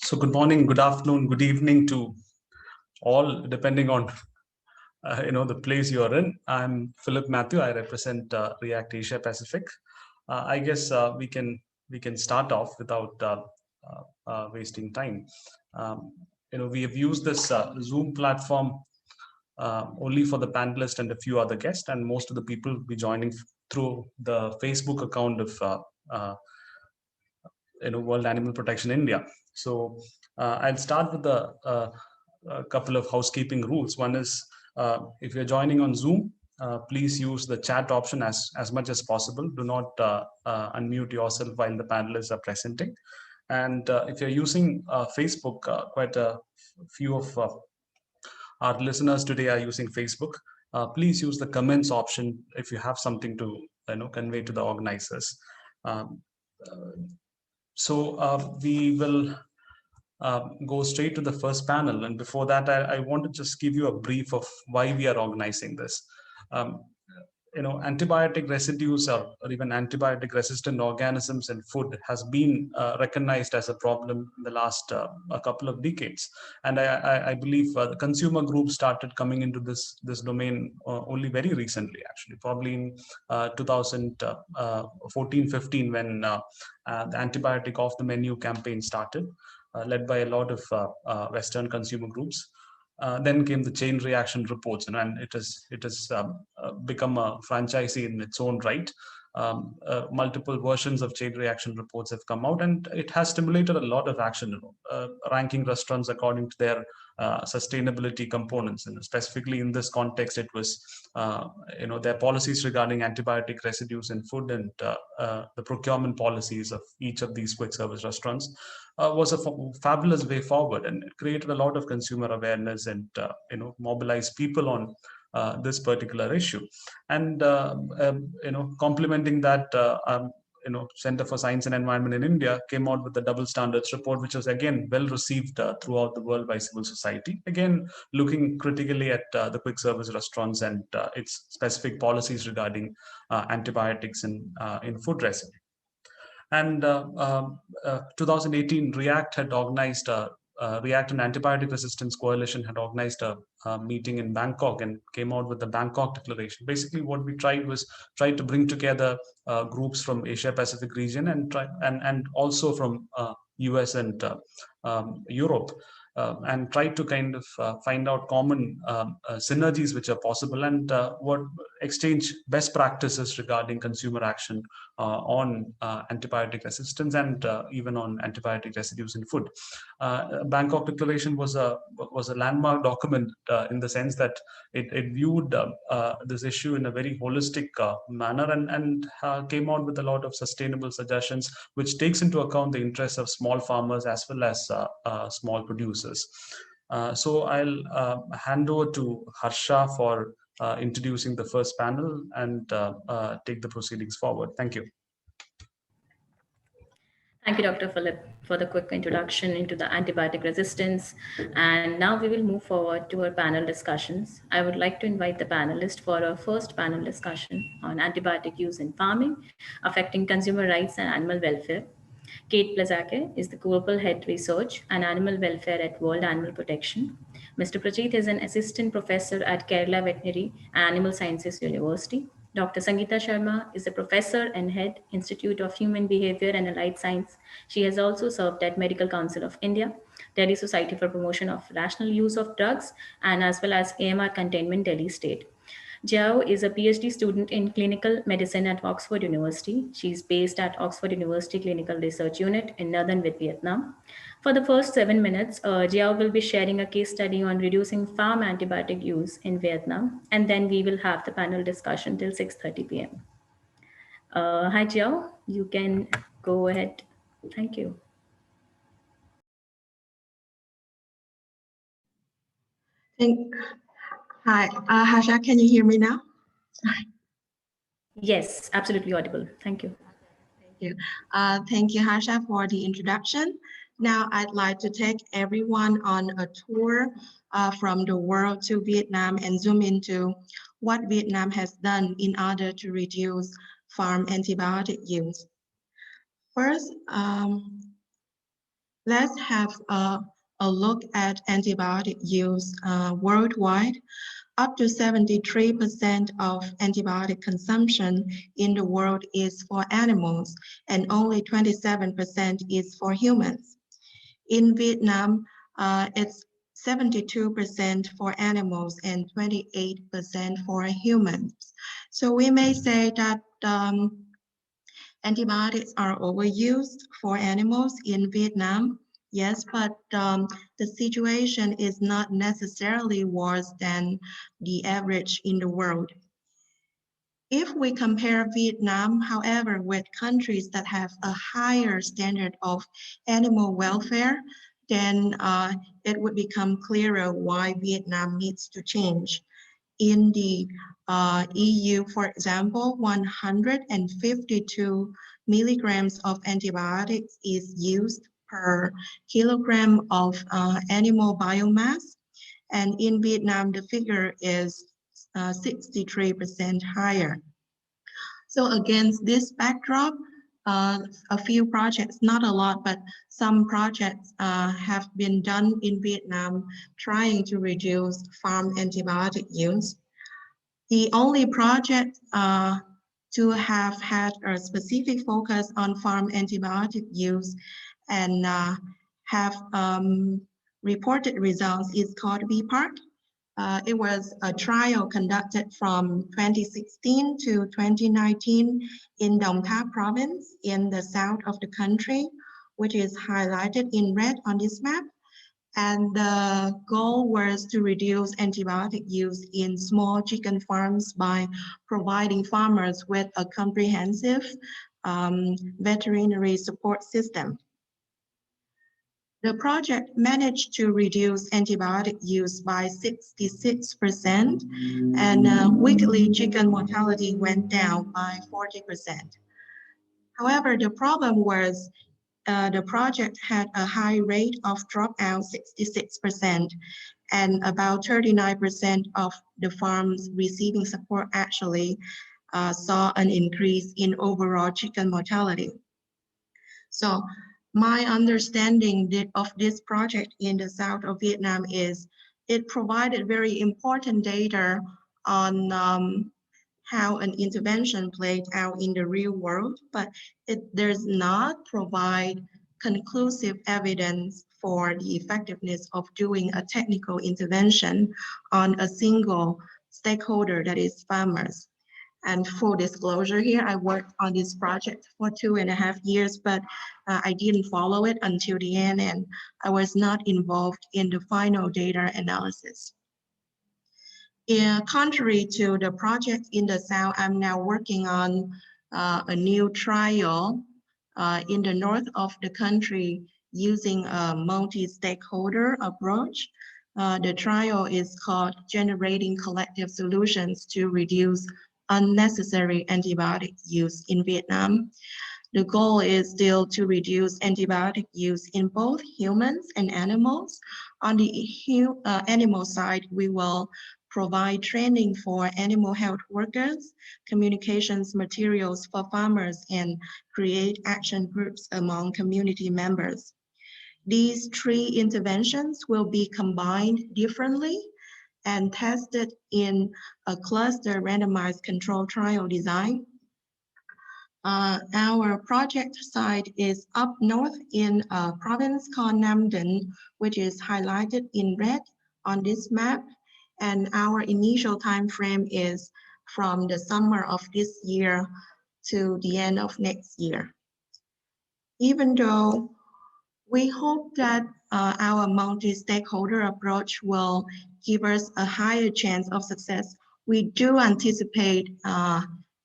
So good morning, good afternoon, good evening to all, depending on the place you are in. I'm Philip Matthew. I represent React Asia Pacific. I guess we can start off without wasting time. We have used this Zoom platform only for the panelists and a few other guests, and most of the people will be joining through the Facebook account of World Animal Protection India. So I'll start with a couple of housekeeping rules. One is if you're joining on Zoom, please use the chat option as much as possible. Do not unmute yourself while the panelists are presenting. And if you're using Facebook, quite a few of our listeners today are using Facebook. Please use the comments option if you have something to convey to the organizers. Um, we will go straight to the first panel. And before that, I want to just give you a brief of why we are organizing this. Antibiotic residues or even antibiotic resistant organisms in food has been recognized as a problem in the last a couple of decades. And I believe the consumer groups started coming into this domain only very recently, actually, probably in 2014-15 when the antibiotic off the menu campaign started, led by a lot of Western consumer groups. Then came the chain reaction reports, and it has become a franchisee in its own right. Multiple versions of chain reaction reports have come out, and it has stimulated a lot of action, ranking restaurants according to their sustainability components. And specifically in this context, it was their policies regarding antibiotic residues in food and the procurement policies of each of these quick service restaurants was a fabulous way forward, and it created a lot of consumer awareness and mobilized people on this particular issue. And complementing that, Center for Science and Environment in India came out with the double standards report, which was again well received throughout the world by civil society. Again, looking critically at the quick service restaurants and its specific policies regarding antibiotics in food recipe. And 2018, React had organized React and Antibiotic Resistance Coalition had organized a meeting in Bangkok and came out with the Bangkok Declaration. Basically, what we tried to bring together groups from Asia Pacific region and also from US and Europe. And try to kind of find out common synergies which are possible and what exchange best practices regarding consumer action on antibiotic resistance and even on antibiotic residues in food. Bangkok Declaration was a landmark document in the sense that it viewed this issue in a very holistic manner and came out with a lot of sustainable suggestions, which takes into account the interests of small farmers as well as small producers. So I'll hand over to Harsha for introducing the first panel and take the proceedings forward. Thank you. Thank you, Dr. Philip, for the quick introduction into the antibiotic resistance. And now we will move forward to our panel discussions. I would like to invite the panelists for our first panel discussion on antibiotic use in farming, affecting consumer rights and animal welfare. Kate Plazake is the Global Head Research and Animal Welfare at World Animal Protection. Mr. Prajit is an Assistant Professor at Kerala Veterinary and Animal Sciences University. Dr. Sangeeta Sharma is a Professor and Head, Institute of Human Behavior and Allied Science. She has also served at Medical Council of India, Delhi Society for Promotion of Rational Use of Drugs, and as well as AMR Containment Delhi State. Jiao is a PhD student in clinical medicine at Oxford University. She's based at Oxford University Clinical Research Unit in northern Vietnam. For the first 7 minutes, Jiao will be sharing a case study on reducing farm antibiotic use in Vietnam, and then we will have the panel discussion till 6:30 p.m. Hi, Jiao. You can go ahead. Thank you. Hi, Harsha, can you hear me now? Sorry. Yes, absolutely audible. Thank you. Thank you. Thank you, Harsha, for the introduction. Now I'd like to take everyone on a tour from the world to Vietnam and zoom into what Vietnam has done in order to reduce farm antibiotic use. First, Let's have a look at antibiotic use worldwide. Up to 73% of antibiotic consumption in the world is for animals, and only 27% is for humans. In Vietnam, it's 72% for animals and 28% for humans. So we may say that antibiotics are overused for animals in Vietnam. Yes, but the situation is not necessarily worse than the average in the world. If we compare Vietnam, however, with countries that have a higher standard of animal welfare, then it would become clearer why Vietnam needs to change. In the EU, for example, 152 milligrams of antibiotics is used per kilogram of animal biomass. And in Vietnam, the figure is 63% higher. So against this backdrop, a few projects, not a lot, but some projects have been done in Vietnam trying to reduce farm antibiotic use. The only project to have had a specific focus on farm antibiotic use and have reported results is called VPARC. It was a trial conducted from 2016 to 2019 in Đồng Tháp province in the south of the country, which is highlighted in red on this map. And the goal was to reduce antibiotic use in small chicken farms by providing farmers with a comprehensive veterinary support system. The project managed to reduce antibiotic use by 66%, and weekly chicken mortality went down by 40%. However, the problem was the project had a high rate of dropout, 66%, and about 39% of the farms receiving support actually saw an increase in overall chicken mortality. So my understanding of this project in the south of Vietnam is it provided very important data on how an intervention played out in the real world, but it does not provide conclusive evidence for the effectiveness of doing a technical intervention on a single stakeholder, that is farmers. And full disclosure here, I worked on this project for 2.5 years, but I didn't follow it until the end, and I was not involved in the final data analysis. Contrary to the project in the south, I'm now working on a new trial in the north of the country using a multi-stakeholder approach. The trial is called Generating Collective Solutions to Reduce Unnecessary Antibiotic Use in Vietnam. The goal is still to reduce antibiotic use in both humans and animals. On the animal side, we will provide training for animal health workers, communications materials for farmers, and create action groups among community members. These 3 interventions will be combined differently and tested in a cluster randomized control trial design. Our project site is up north in a province called Nam Dinh, which is highlighted in red on this map. And our initial time frame is from the summer of this year to the end of next year. Even though we hope that our multi-stakeholder approach will give us a higher chance of success, we do anticipate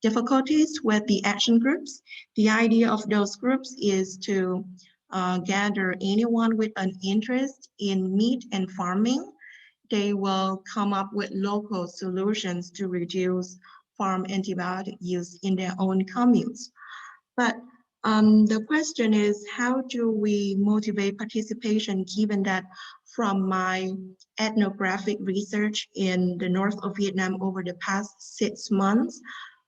difficulties with the action groups. The idea of those groups is to gather anyone with an interest in meat and farming. They will come up with local solutions to reduce farm antibiotic use in their own communes. But the question is, how do we motivate participation, given that from my ethnographic research in the north of Vietnam over the past 6 months,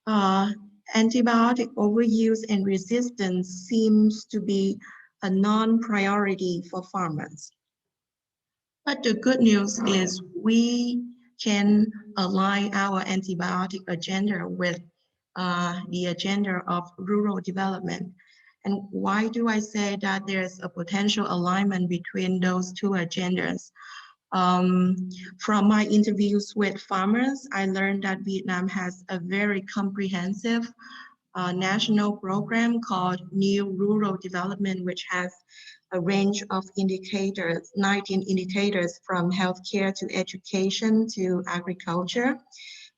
antibiotic overuse and resistance seems to be a non-priority for farmers. But the good news is we can align our antibiotic agenda with the agenda of rural development. And why do I say that there's a potential alignment between those two agendas? From my interviews with farmers, I learned that Vietnam has a very comprehensive national program called New Rural Development, which has a range of indicators, 19 indicators from healthcare to education to agriculture.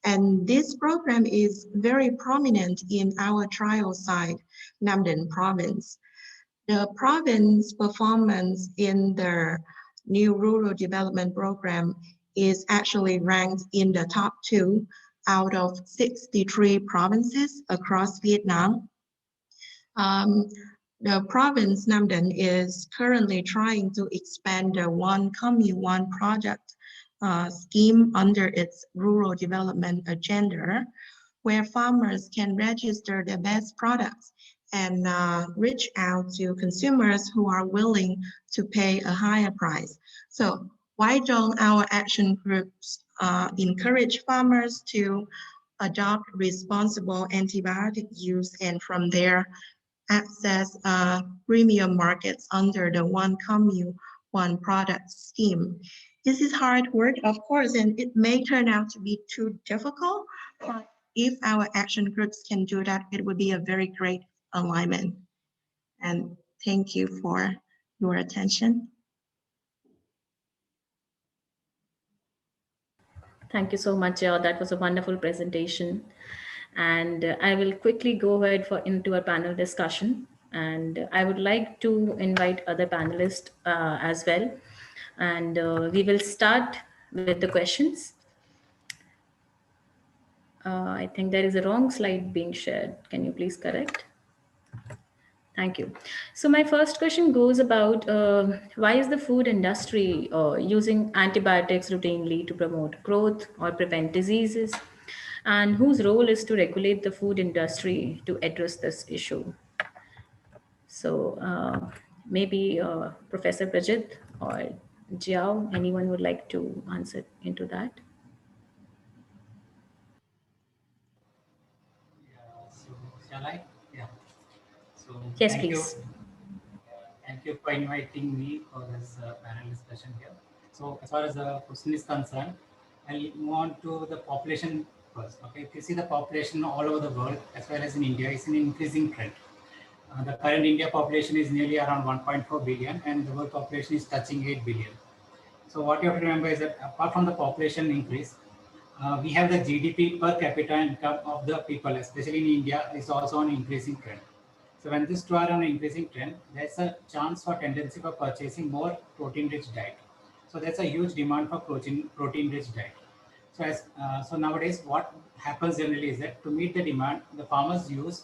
And this program is very prominent in our trial site, Nam Dinh province. The province performance in the New Rural Development Program is actually ranked in the top 2 out of 63 provinces across Vietnam. The province Nam Dinh is currently trying to expand the One Commune One project scheme under its rural development agenda, where farmers can register their best products and reach out to consumers who are willing to pay a higher price. So why don't our action groups encourage farmers to adopt responsible antibiotic use and from there access premium markets under the One Commune, One product scheme? This is hard work, of course, and it may turn out to be too difficult, but if our action groups can do that, it would be a very great alignment. And thank you for your attention. Thank you so much. That was a wonderful presentation. And I will quickly go ahead into our panel discussion. And I would like to invite other panelists as well. And we will start with the questions. I think there is a wrong slide being shared. Can you please correct? Thank you. So my first question goes about why is the food industry using antibiotics routinely to promote growth or prevent diseases? And whose role is to regulate the food industry to address this issue? So maybe Professor Prajit or Jiao, anyone would like to answer into that? So shall I? Yeah. So Yes, thank please. you. Thank you for inviting me for this panel discussion here. So as far as the question is concerned, I'll move on to the population first. Okay, if you see the population all over the world as well as in India, it's an increasing trend. The current India population is nearly around 1.4 billion and the world population is touching 8 billion. So what you have to remember is that apart from the population increase, we have the GDP per capita income of the people, especially in India, is also on increasing trend. So when these two are on an increasing trend, there's a chance for tendency for purchasing more protein-rich diet. So there's a huge demand for protein-rich diet. So so nowadays, what happens generally is that to meet the demand, the farmers use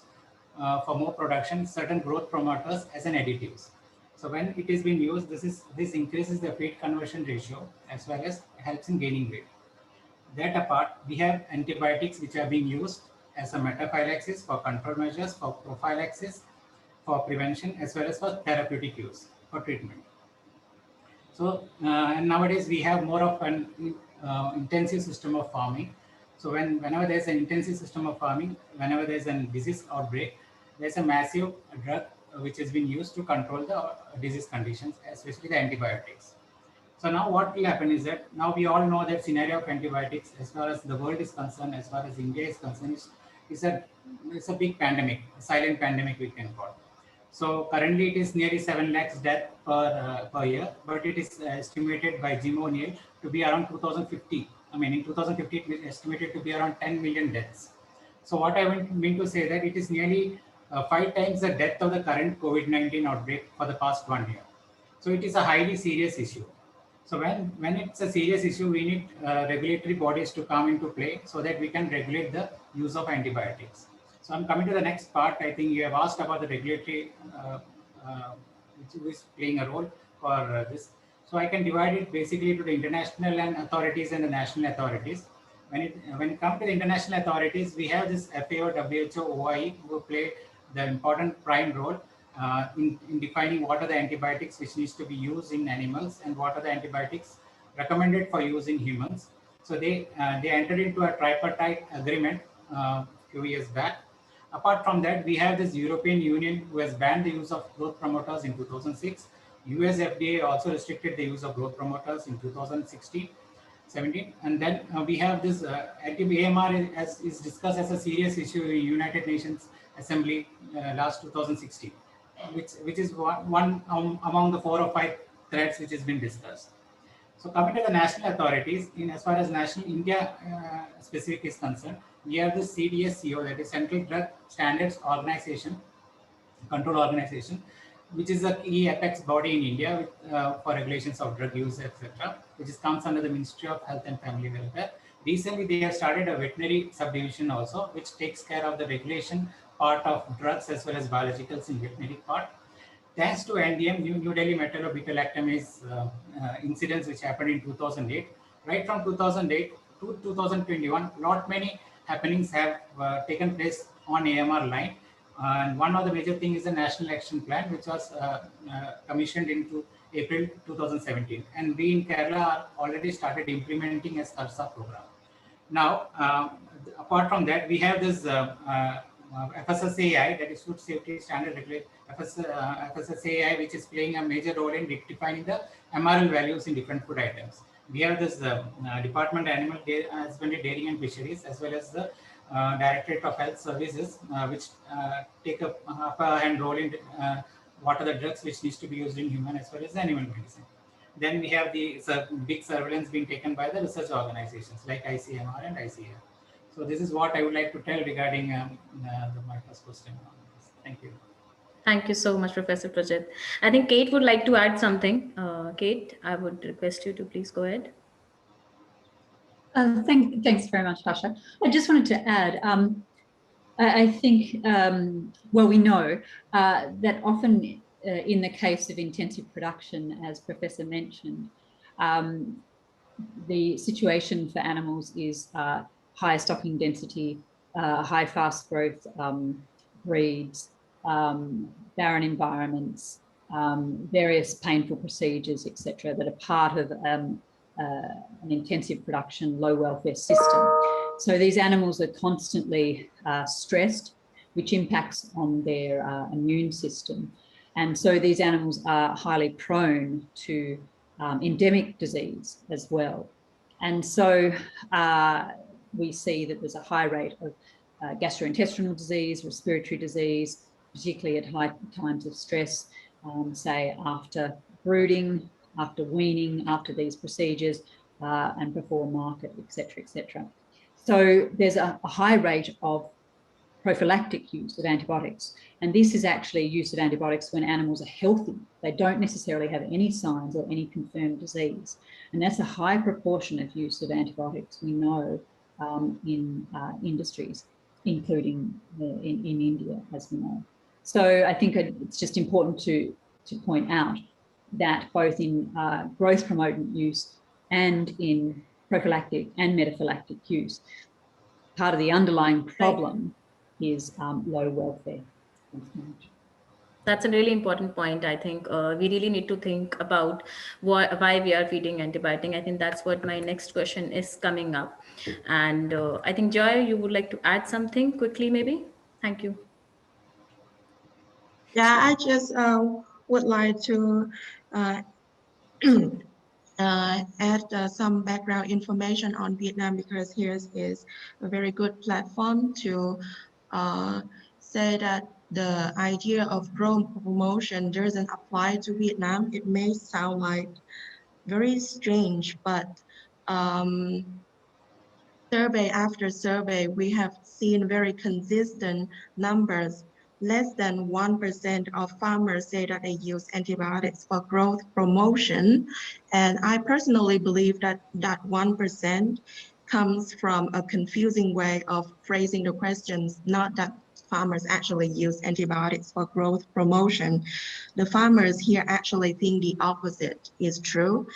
for more production certain growth promoters as an additives. So when it is being used, this increases the feed conversion ratio as well as helps in gaining weight. That apart, we have antibiotics which are being used as a metaphylaxis for control measures, for prophylaxis, for prevention, as well as for therapeutic use, for treatment. So and nowadays we have more of an intensive system of farming. So whenever there's an intensive system of farming, whenever there's a disease outbreak, there's a massive drug which has been used to control the disease conditions, especially the antibiotics. So now what will happen is that now we all know that scenario of antibiotics as far as the world is concerned, as far as India is concerned, is a big pandemic, a silent pandemic we can call. So currently it is nearly 7 lakhs death per year, but it is estimated by Jim O'Neill to be around 2050. I mean, in 2050 it is estimated to be around 10 million deaths. So what I mean to say that it is nearly 5 times the death of the current COVID-19 outbreak for the past 1 year. So it is a highly serious issue. So when it's a serious issue, we need regulatory bodies to come into play so that we can regulate the use of antibiotics. So I'm coming to the next part. I think you have asked about the regulatory, which is playing a role for this. So I can divide it basically to the international and authorities and the national authorities. When it comes to the international authorities, we have this FAO, WHO, OIE who play the important prime role in defining what are the antibiotics which needs to be used in animals and what are the antibiotics recommended for use in humans. So they entered into a tripartite agreement a few years back. Apart from that, we have this European Union who has banned the use of growth promoters in 2006. US FDA also restricted the use of growth promoters in 2016. 17, and then we have this AMR is discussed as a serious issue in United Nations Assembly last 2016, which is one among the 4 or 5 threats which has been discussed. So coming to the national authorities, in as far as national India specific is concerned, we have the CDSCO, that is Central Drug Standards Organization, Control Organization, which is a key apex body in India with, for regulations of drug use, etc., which comes under the Ministry of Health and Family Welfare. Recently, they have started a veterinary subdivision also, which takes care of the regulation part of drugs as well as biologicals in veterinary part. Thanks to NDM, New Delhi metallo-beta-lactamase incidents which happened in 2008, right from 2008 to 2021, lot many happenings have taken place on AMR line. And one of the major things is the National Action Plan, which was commissioned into April 2017. And we in Kerala are already started implementing a SCARSA program. Now, apart from that, we have this FSSAI, that is Food Safety Standard Regulation, FSSAI, which is playing a major role in defining the MRL values in different food items. We have this Department of Animal Husbandry, Dairy and Fisheries, as well as the Directorate of Health Services, which take a upper hand role in what are the drugs which needs to be used in human as well as animal medicine. Then we have the big surveillance being taken by the research organizations like ICMR and ICAR. So this is what I would like to tell regarding my first question on this. Thank you. Thank you so much, Professor Prajit. I think Kate would like to add something. Kate, I would request you to please go ahead. Thanks very much, Tasha. I just wanted to add, I think, well, we know that often in the case of intensive production, as Professor mentioned, the situation for animals is high stocking density, high fast growth breeds, barren environments, various painful procedures, etc., that are part of an intensive production, low welfare system. So these animals are constantly stressed, which impacts on their immune system. And so these animals are highly prone to endemic disease as well. And so we see that there's a high rate of gastrointestinal disease, respiratory disease, particularly at high times of stress, say after brooding, after weaning, after these procedures, and before market, etc., etc. So there's a high rate of prophylactic use of antibiotics. And this is actually use of antibiotics when animals are healthy. They don't necessarily have any signs or any confirmed disease. And that's a high proportion of use of antibiotics we know in industries, including in India, as we know. So I think it's just important to point out that both in growth promotant use and in prophylactic and metaphylactic use, part of the underlying problem is low welfare. That's a really important point. I think we really need to think about why we are feeding antibiotic. I think that's what my next question is coming up. And I think, Joy, you would like to add something quickly, maybe? Thank you. Yeah, I just would like to add some background information on Vietnam, because here is a very good platform to say that the idea of growth promotion doesn't apply to Vietnam. It may sound like very strange, but survey after survey, we have seen very consistent numbers. Less than 1% of farmers say that they use antibiotics for growth promotion. And I personally believe that that 1% comes from a confusing way of phrasing the questions, not that farmers actually use antibiotics for growth promotion. The farmers here actually think the opposite is true.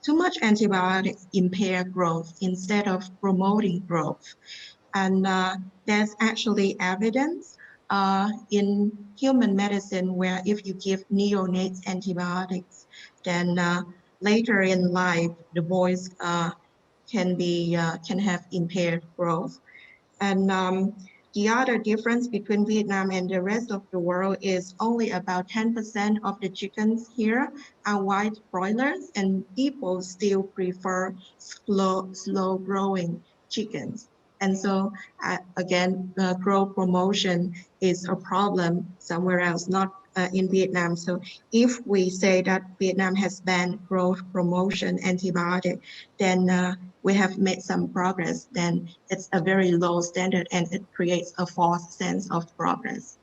Too much antibiotics impair growth instead of promoting growth. And there's actually evidence in human medicine, where if you give neonates antibiotics, then later in life, the boys can have impaired growth. And the other difference between Vietnam and the rest of the world is only about 10% of the chickens here are white broilers, and people still prefer slow growing chickens. And so again, growth promotion is a problem somewhere else, not in Vietnam. So if we say that Vietnam has banned growth promotion antibiotic, then we have made some progress. Then it's a very low standard and it creates a false sense of progress.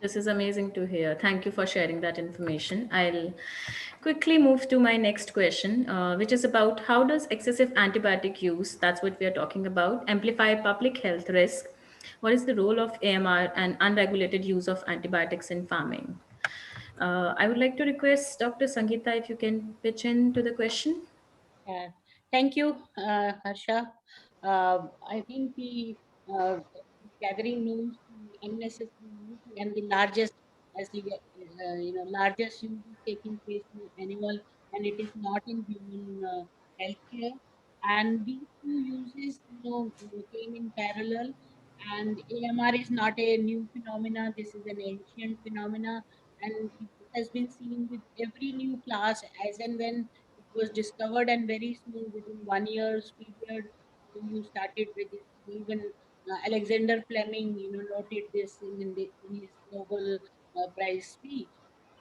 This is amazing to hear. Thank you for sharing that information. I'll quickly move to my next question, which is about how does excessive antibiotic use, that's what we are talking about, amplify public health risk? What is the role of AMR and unregulated use of antibiotics in farming? I would like to request Dr. Sangeeta if you can pitch in to the question. Thank you, Harsha. I think the gathering means the unnecessary use and the largest, as largest use is taking place in animal, and it is not in human healthcare. And these two uses, came in parallel. And AMR is not a new phenomena. This is an ancient phenomena, and it has been seen with every new class as and when it was discovered, and very soon, within 1 year's period, you started registering. Even Alexander Fleming, noted this in his Nobel Prize speech.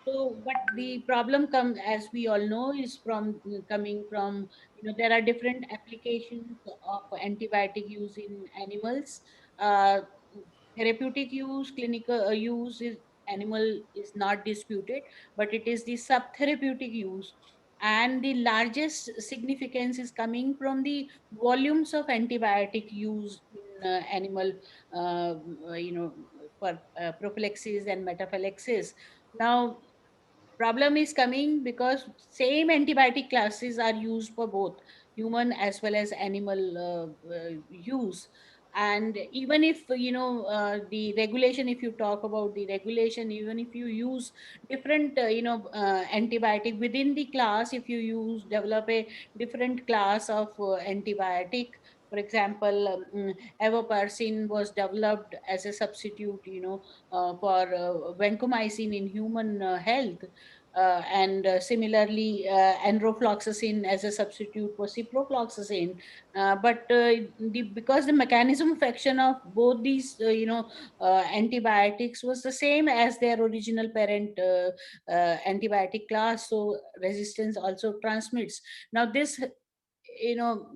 So, but the problem comes, as we all know, is from coming from, there are different applications of antibiotic use in animals. Uh, Therapeutic use, clinical use is animal is not disputed, but it is the subtherapeutic use. And the largest significance is coming from the volumes of antibiotic used in animal, uh, for prophylaxis and metaphylaxis. Now, problem is coming because same antibiotic classes are used for both human as well as animal use. And even if the regulation, if you talk about the regulation, even if you use different antibiotic within the class, if you use develop a different class of antibiotic, for example, avoparcin was developed as a substitute, for vancomycin in human health, and similarly, enrofloxacin as a substitute for ciprofloxacin. But because the mechanism of action of both these, antibiotics was the same as their original parent antibiotic class, so resistance also transmits. Now this,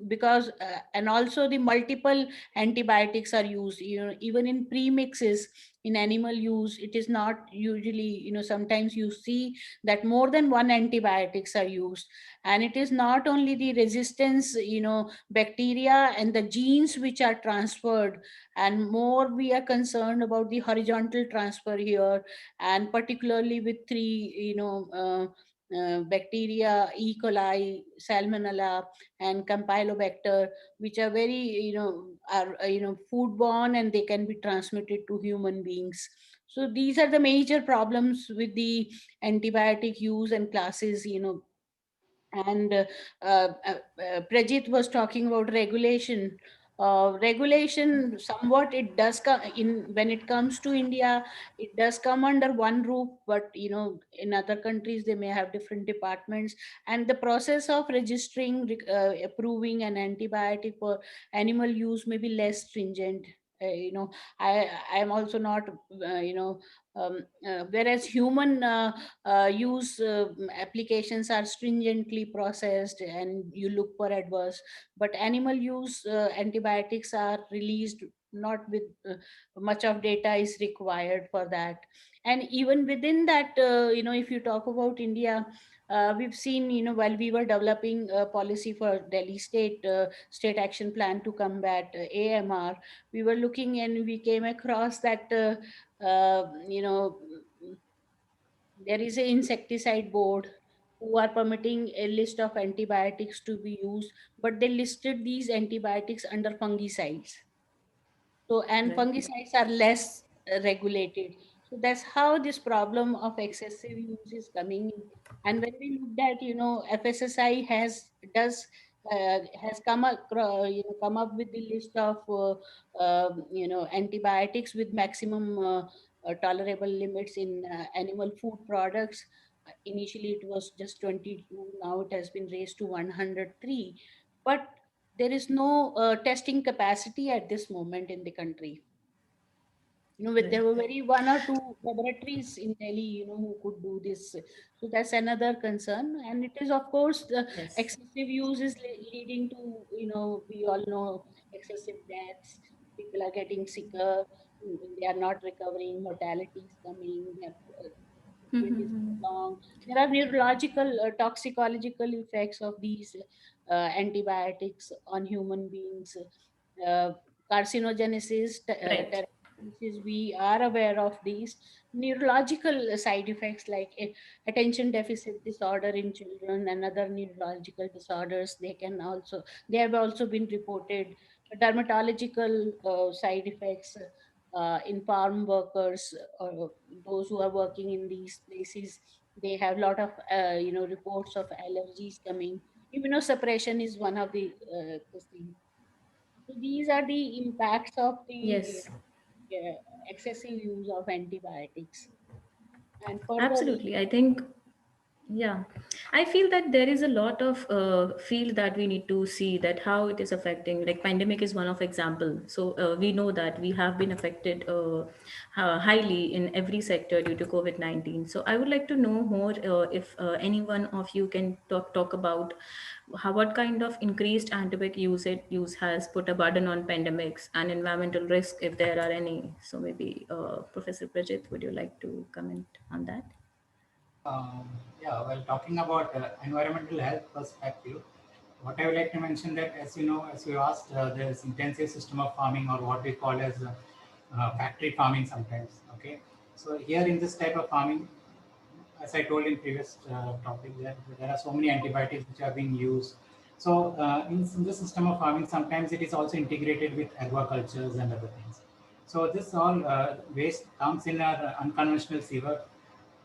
because and also the multiple antibiotics are used, even in premixes in animal use. It is not usually, sometimes you see that more than one antibiotics are used. And it is not only the resistance, bacteria and the genes which are transferred, and more we are concerned about the horizontal transfer here, and particularly with three, bacteria: E. coli, Salmonella, and Campylobacter, which are very, are foodborne, and they can be transmitted to human beings. So these are the major problems with the antibiotic use and classes, and Prajit was talking about regulation. Regulation, somewhat it does come in when it comes to India, it does come under one roof, but in other countries they may have different departments, and the process of registering, approving an antibiotic for animal use may be less stringent. I am also not, whereas human use applications are stringently processed and you look for adverse, but animal use antibiotics are released not with much of data is required for that. And even within that, if you talk about India, we've seen, while we were developing a policy for Delhi state action plan to combat AMR, we were looking and we came across that there is an insecticide board who are permitting a list of antibiotics to be used, but they listed these antibiotics under fungicides. So, and Right. fungicides are less regulated. So that's how this problem of excessive use is coming in. And when we looked at, FSSI has come come up with the list of antibiotics with maximum tolerable limits in animal food products. Initially it was just 22, now it has been raised to 103, but there is no testing capacity at this moment in the country. There were very one or two laboratories in Delhi, who could do this. So that's another concern. And it is, of course, the Yes. excessive use is leading to, we all know, excessive deaths. People are getting sicker. They are not recovering. Mortality is coming. Treatment is long. There are neurological, toxicological effects of these antibiotics on human beings. Uh, Carcinogenesis, Right. we are aware of these neurological side effects like attention deficit disorder in children and other neurological disorders. They have also been reported. Dermatological side effects in farm workers or those who are working in these places. They have a lot of reports of allergies coming. Immunosuppression is one of the this thing. So these are the impacts of the Yes. excessive use of antibiotics. And further, Absolutely. I think, yeah, I feel that there is a lot of field that we need to see that how it is affecting. Like pandemic is one of example. So we know that we have been affected highly in every sector due to COVID-19. So I would like to know more if any one of you can talk about what kind of increased antibiotic use has put a burden on pandemics and environmental risk, if there are any. So maybe Professor Prajit, would you like to comment on that? Um, yeah, well, talking about environmental health perspective, what I would like to mention that, as you know, as you asked, there is intensive system of farming, or what we call as factory farming sometimes. Okay, so here in this type of farming, as I told in previous topic, that there are so many antibiotics which are being used. So in the system of farming, sometimes it is also integrated with aquacultures and other things. So this all waste comes in an unconventional sewer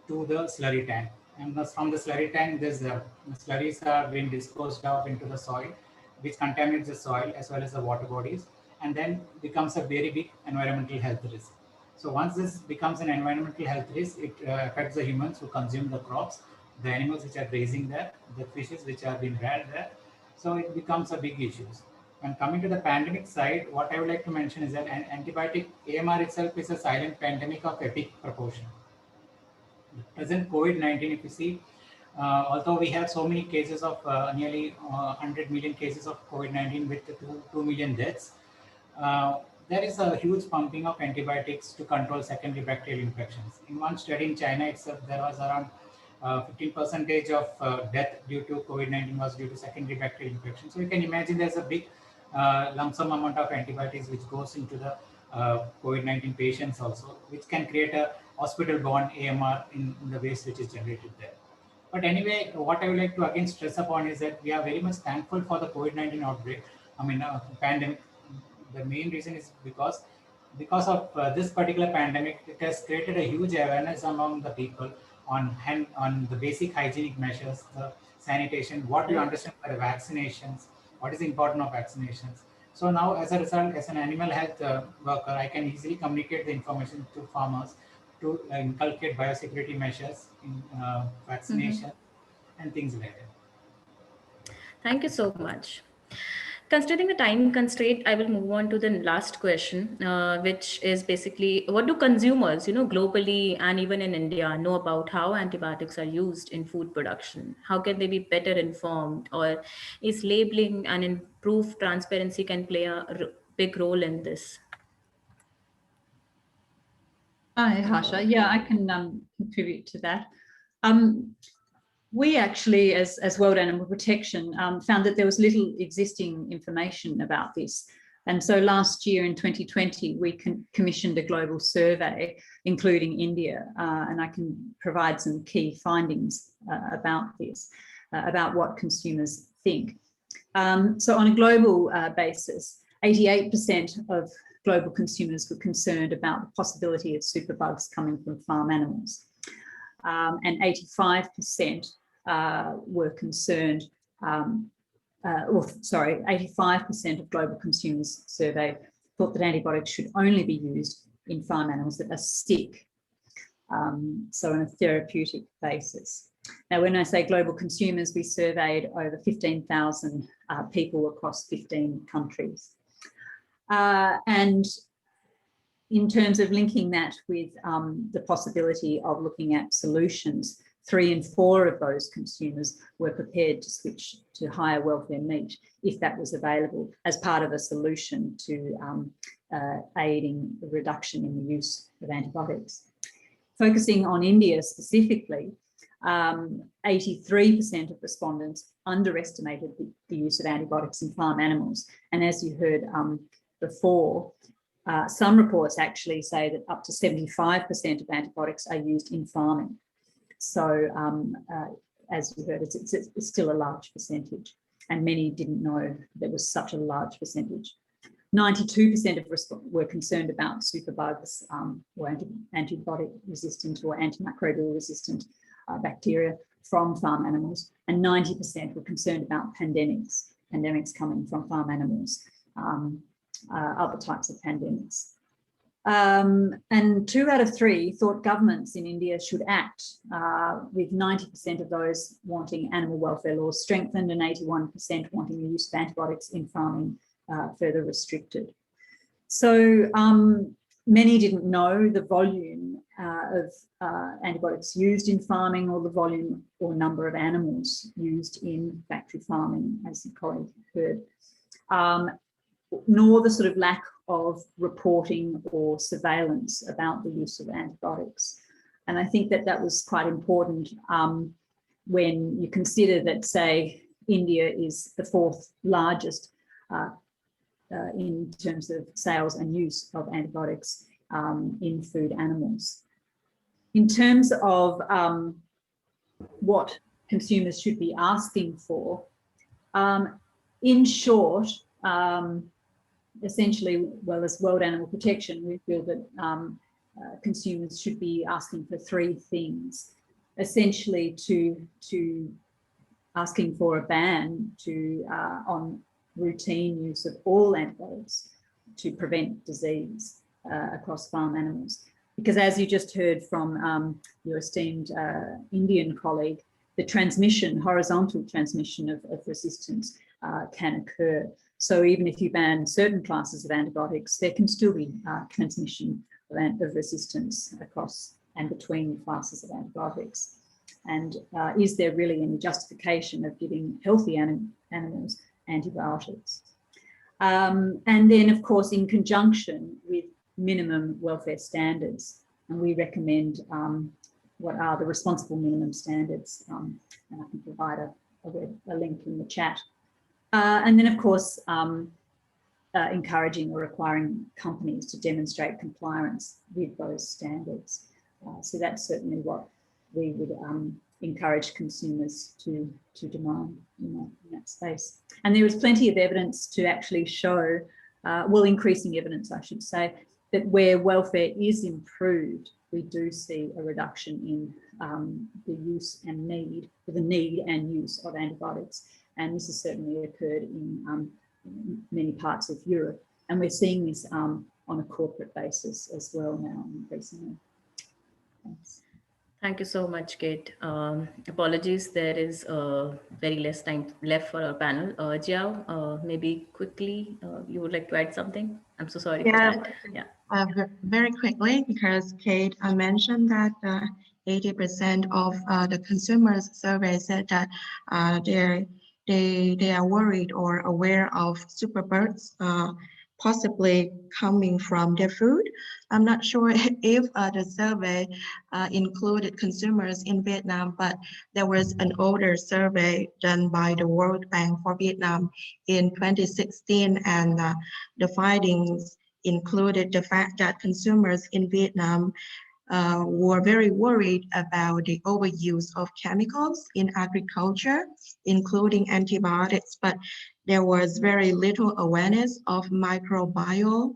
to the slurry tank, and from the slurry tank, the slurries are being disposed of into the soil, which contaminates the soil as well as the water bodies, and then becomes a very big environmental health risk. So once this becomes an environmental health risk, it affects the humans who consume the crops, the animals which are grazing there, the fishes which are being reared there. So it becomes a big issue. When coming to the pandemic side, what I would like to mention is that an antibiotic AMR itself is a silent pandemic of epic proportion. Present COVID-19, if you see, although we have so many cases of nearly 100 million cases of COVID-19 with 2 million deaths, there is a huge pumping of antibiotics to control secondary bacterial infections. In one study in China itself, there was around 15% of death due to COVID-19 was due to secondary bacterial infection. So you can imagine there's a big lump sum amount of antibiotics which goes into the COVID-19 patients also, which can create a hospital-borne AMR in the waste which is generated there. But anyway, what I would like to again stress upon is that we are very much thankful for the COVID-19 outbreak, pandemic. The main reason is because of this particular pandemic, it has created a huge awareness among the people on the basic hygienic measures, the sanitation, what we understand by the vaccinations, what is the importance of vaccinations. So now, as a result, as an animal health worker, I can easily communicate the information to farmers to inculcate biosecurity measures in vaccination and things like that. Thank you so much. Considering the time constraint, I will move on to the last question, which is basically, what do consumers, globally and even in India, know about how antibiotics are used in food production? How can they be better informed, or is labeling and improved transparency can play a big role in this? Hi, Harsha. Yeah, I can contribute to that. We actually, as World Animal Protection, found that there was little existing information about this. And so last year in 2020, we commissioned a global survey, including India, and I can provide some key findings about this, about what consumers think. So on a global basis, 88% of global consumers were concerned about the possibility of superbugs coming from farm animals. And 85% were concerned, 85% of global consumers surveyed thought that antibiotics should only be used in farm animals that are sick, so on a therapeutic basis. Now, when I say global consumers, we surveyed over 15,000 people across 15 countries. And in terms of linking that with the possibility of looking at solutions, 3 in 4 of those consumers were prepared to switch to higher welfare meat if that was available as part of a solution to aiding the reduction in the use of antibiotics. Focusing on India specifically, 83% of respondents underestimated the use of antibiotics in farm animals. And as you heard before, some reports actually say that up to 75% of antibiotics are used in farming. So as you heard, it's still a large percentage, and many didn't know there was such a large percentage. 92% of were concerned about superbugs or antibiotic resistant or antimicrobial resistant bacteria from farm animals, and 90% were concerned about pandemics coming from farm animals, other types of pandemics. And 2 out of 3 thought governments in India should act, with 90% of those wanting animal welfare laws strengthened and 81% wanting the use of antibiotics in farming further restricted. So many didn't know the volume of antibiotics used in farming, or the volume or number of animals used in factory farming, as your colleague heard, nor the sort of lack of reporting or surveillance about the use of antibiotics. And I think that that was quite important when you consider that, say, India is the 4th largest in terms of sales and use of antibiotics in food animals. In terms of what consumers should be asking for, in short, essentially, well, as World Animal Protection, we feel that consumers should be asking for 3 things. Essentially, to asking for a ban on routine use of all antibiotics to prevent disease across farm animals. Because as you just heard from your esteemed Indian colleague, the transmission, horizontal transmission of resistance can occur. So even if you ban certain classes of antibiotics, there can still be transmission of resistance across and between classes of antibiotics. And is there really any justification of giving healthy animals antibiotics? And then, of course, in conjunction with minimum welfare standards, and we recommend what are the responsible minimum standards, and I can provide a link in the chat. And then, of course, encouraging or requiring companies to demonstrate compliance with those standards. So that's certainly what we would encourage consumers to demand in that space. And there is plenty of evidence to actually show, well, increasing evidence, I should say, that where welfare is improved, we do see a reduction in the use and need and use of antibiotics. And this has certainly occurred in many parts of Europe. And we're seeing this on a corporate basis as well now, increasingly. Thanks. Thank you so much, Kate. Apologies, there is very less time left for our panel. Jiao, maybe quickly, you would like to add something? I'm so sorry for that. Yeah. Very quickly, because Kate mentioned that 80% of the consumers surveyed said that they are worried or aware of superbugs possibly coming from their food. I'm not sure if the survey included consumers in Vietnam, but there was an older survey done by the World Bank for Vietnam in 2016, and the findings included the fact that consumers in Vietnam were very worried about the overuse of chemicals in agriculture, including antibiotics, but there was very little awareness of microbial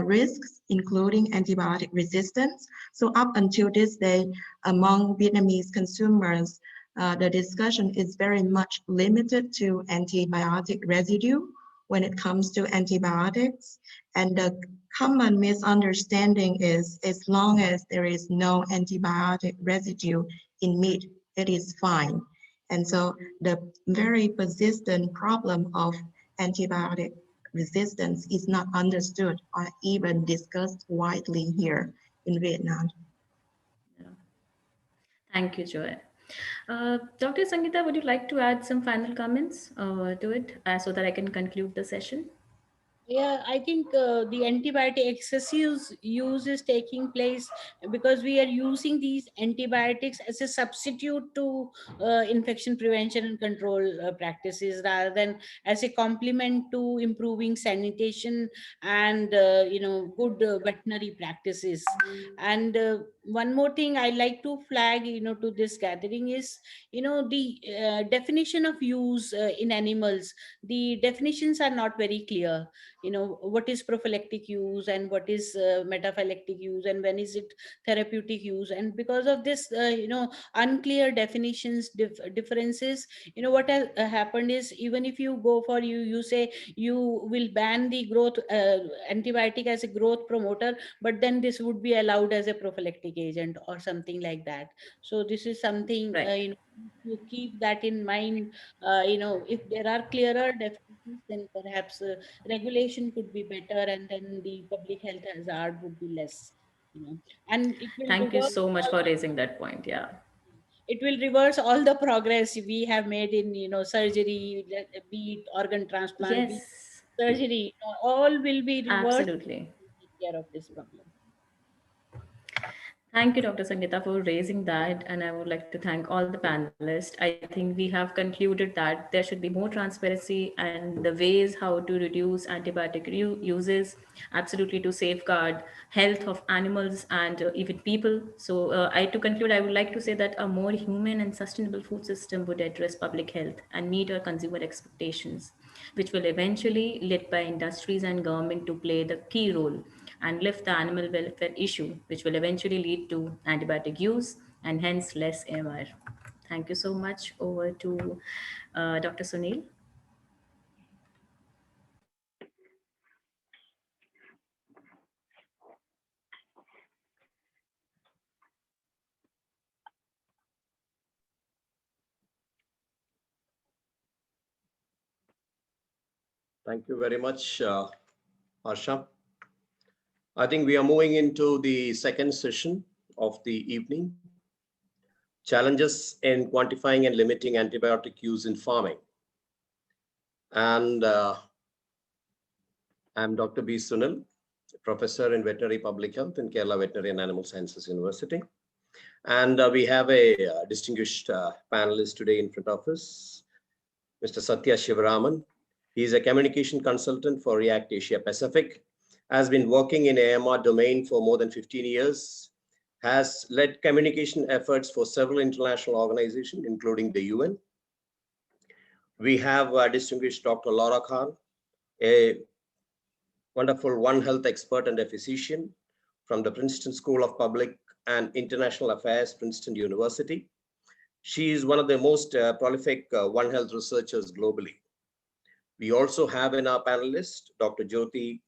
risks, including antibiotic resistance. So up until this day, among Vietnamese consumers, the discussion is very much limited to antibiotic residue when it comes to antibiotics. And the common misunderstanding is as long as there is no antibiotic residue in meat, it is fine. And so the very persistent problem of antibiotic resistance is not understood or even discussed widely here in Vietnam. Yeah. Thank you, Joy. Dr. Sangeeta, would you like to add some final comments to it so that I can conclude the session? Yeah, I think the antibiotic excessive use is taking place because we are using these antibiotics as a substitute to infection prevention and control practices, rather than as a complement to improving sanitation and good veterinary practices. And one more thing I like to flag to this gathering is the definition of use in animals. The definitions are not very clear. What is prophylactic use and what is metaphylactic use, and when is it therapeutic use. And because of this unclear definitions, differences, what has happened is, even if you go for you say you will ban the growth antibiotic as a growth promoter, but then this would be allowed as a prophylactic agent or something like that. So this is something Right. you keep that in mind. If there are clearer definitions, then perhaps regulation could be better, and then the public health hazard would be less. And it will Thank you reverse so much all, for raising that point. Yeah. it will reverse all the progress we have made in surgery, be it organ transplant, be it Yes, surgery. All will be reversed absolutely. to take care of this problem. Thank you, Dr. Sangeeta, for raising that. And I would like to thank all the panelists. I think we have concluded that there should be more transparency and the ways how to reduce antibiotic uses, absolutely to safeguard health of animals and even people. So to conclude, I would like to say that a more human and sustainable food system would address public health and meet our consumer expectations, which will eventually led by industries and government to play the key role and lift the animal welfare issue, which will eventually lead to antibiotic use and hence less AMR. Thank you so much. Over to Dr. Sunil. Thank you very much, Harsha. I think we are moving into the second session of the evening. Challenges in quantifying and limiting antibiotic use in farming. And I'm Dr. B. Sunil, Professor in Veterinary Public Health in Kerala Veterinary and Animal Sciences University. And we have a distinguished panelist today in front of us, Mr. Satya Shivaraman. He is a communication consultant for React Asia Pacific, has been working in AMR domain for more than 15 years, has led communication efforts for several international organizations, including the UN. We have distinguished Dr. Laura Khan, a wonderful One Health expert and a physician from the Princeton School of Public and International Affairs, Princeton University. She is one of the most prolific One Health researchers globally. We also have in our panelist, Dr. Jyoti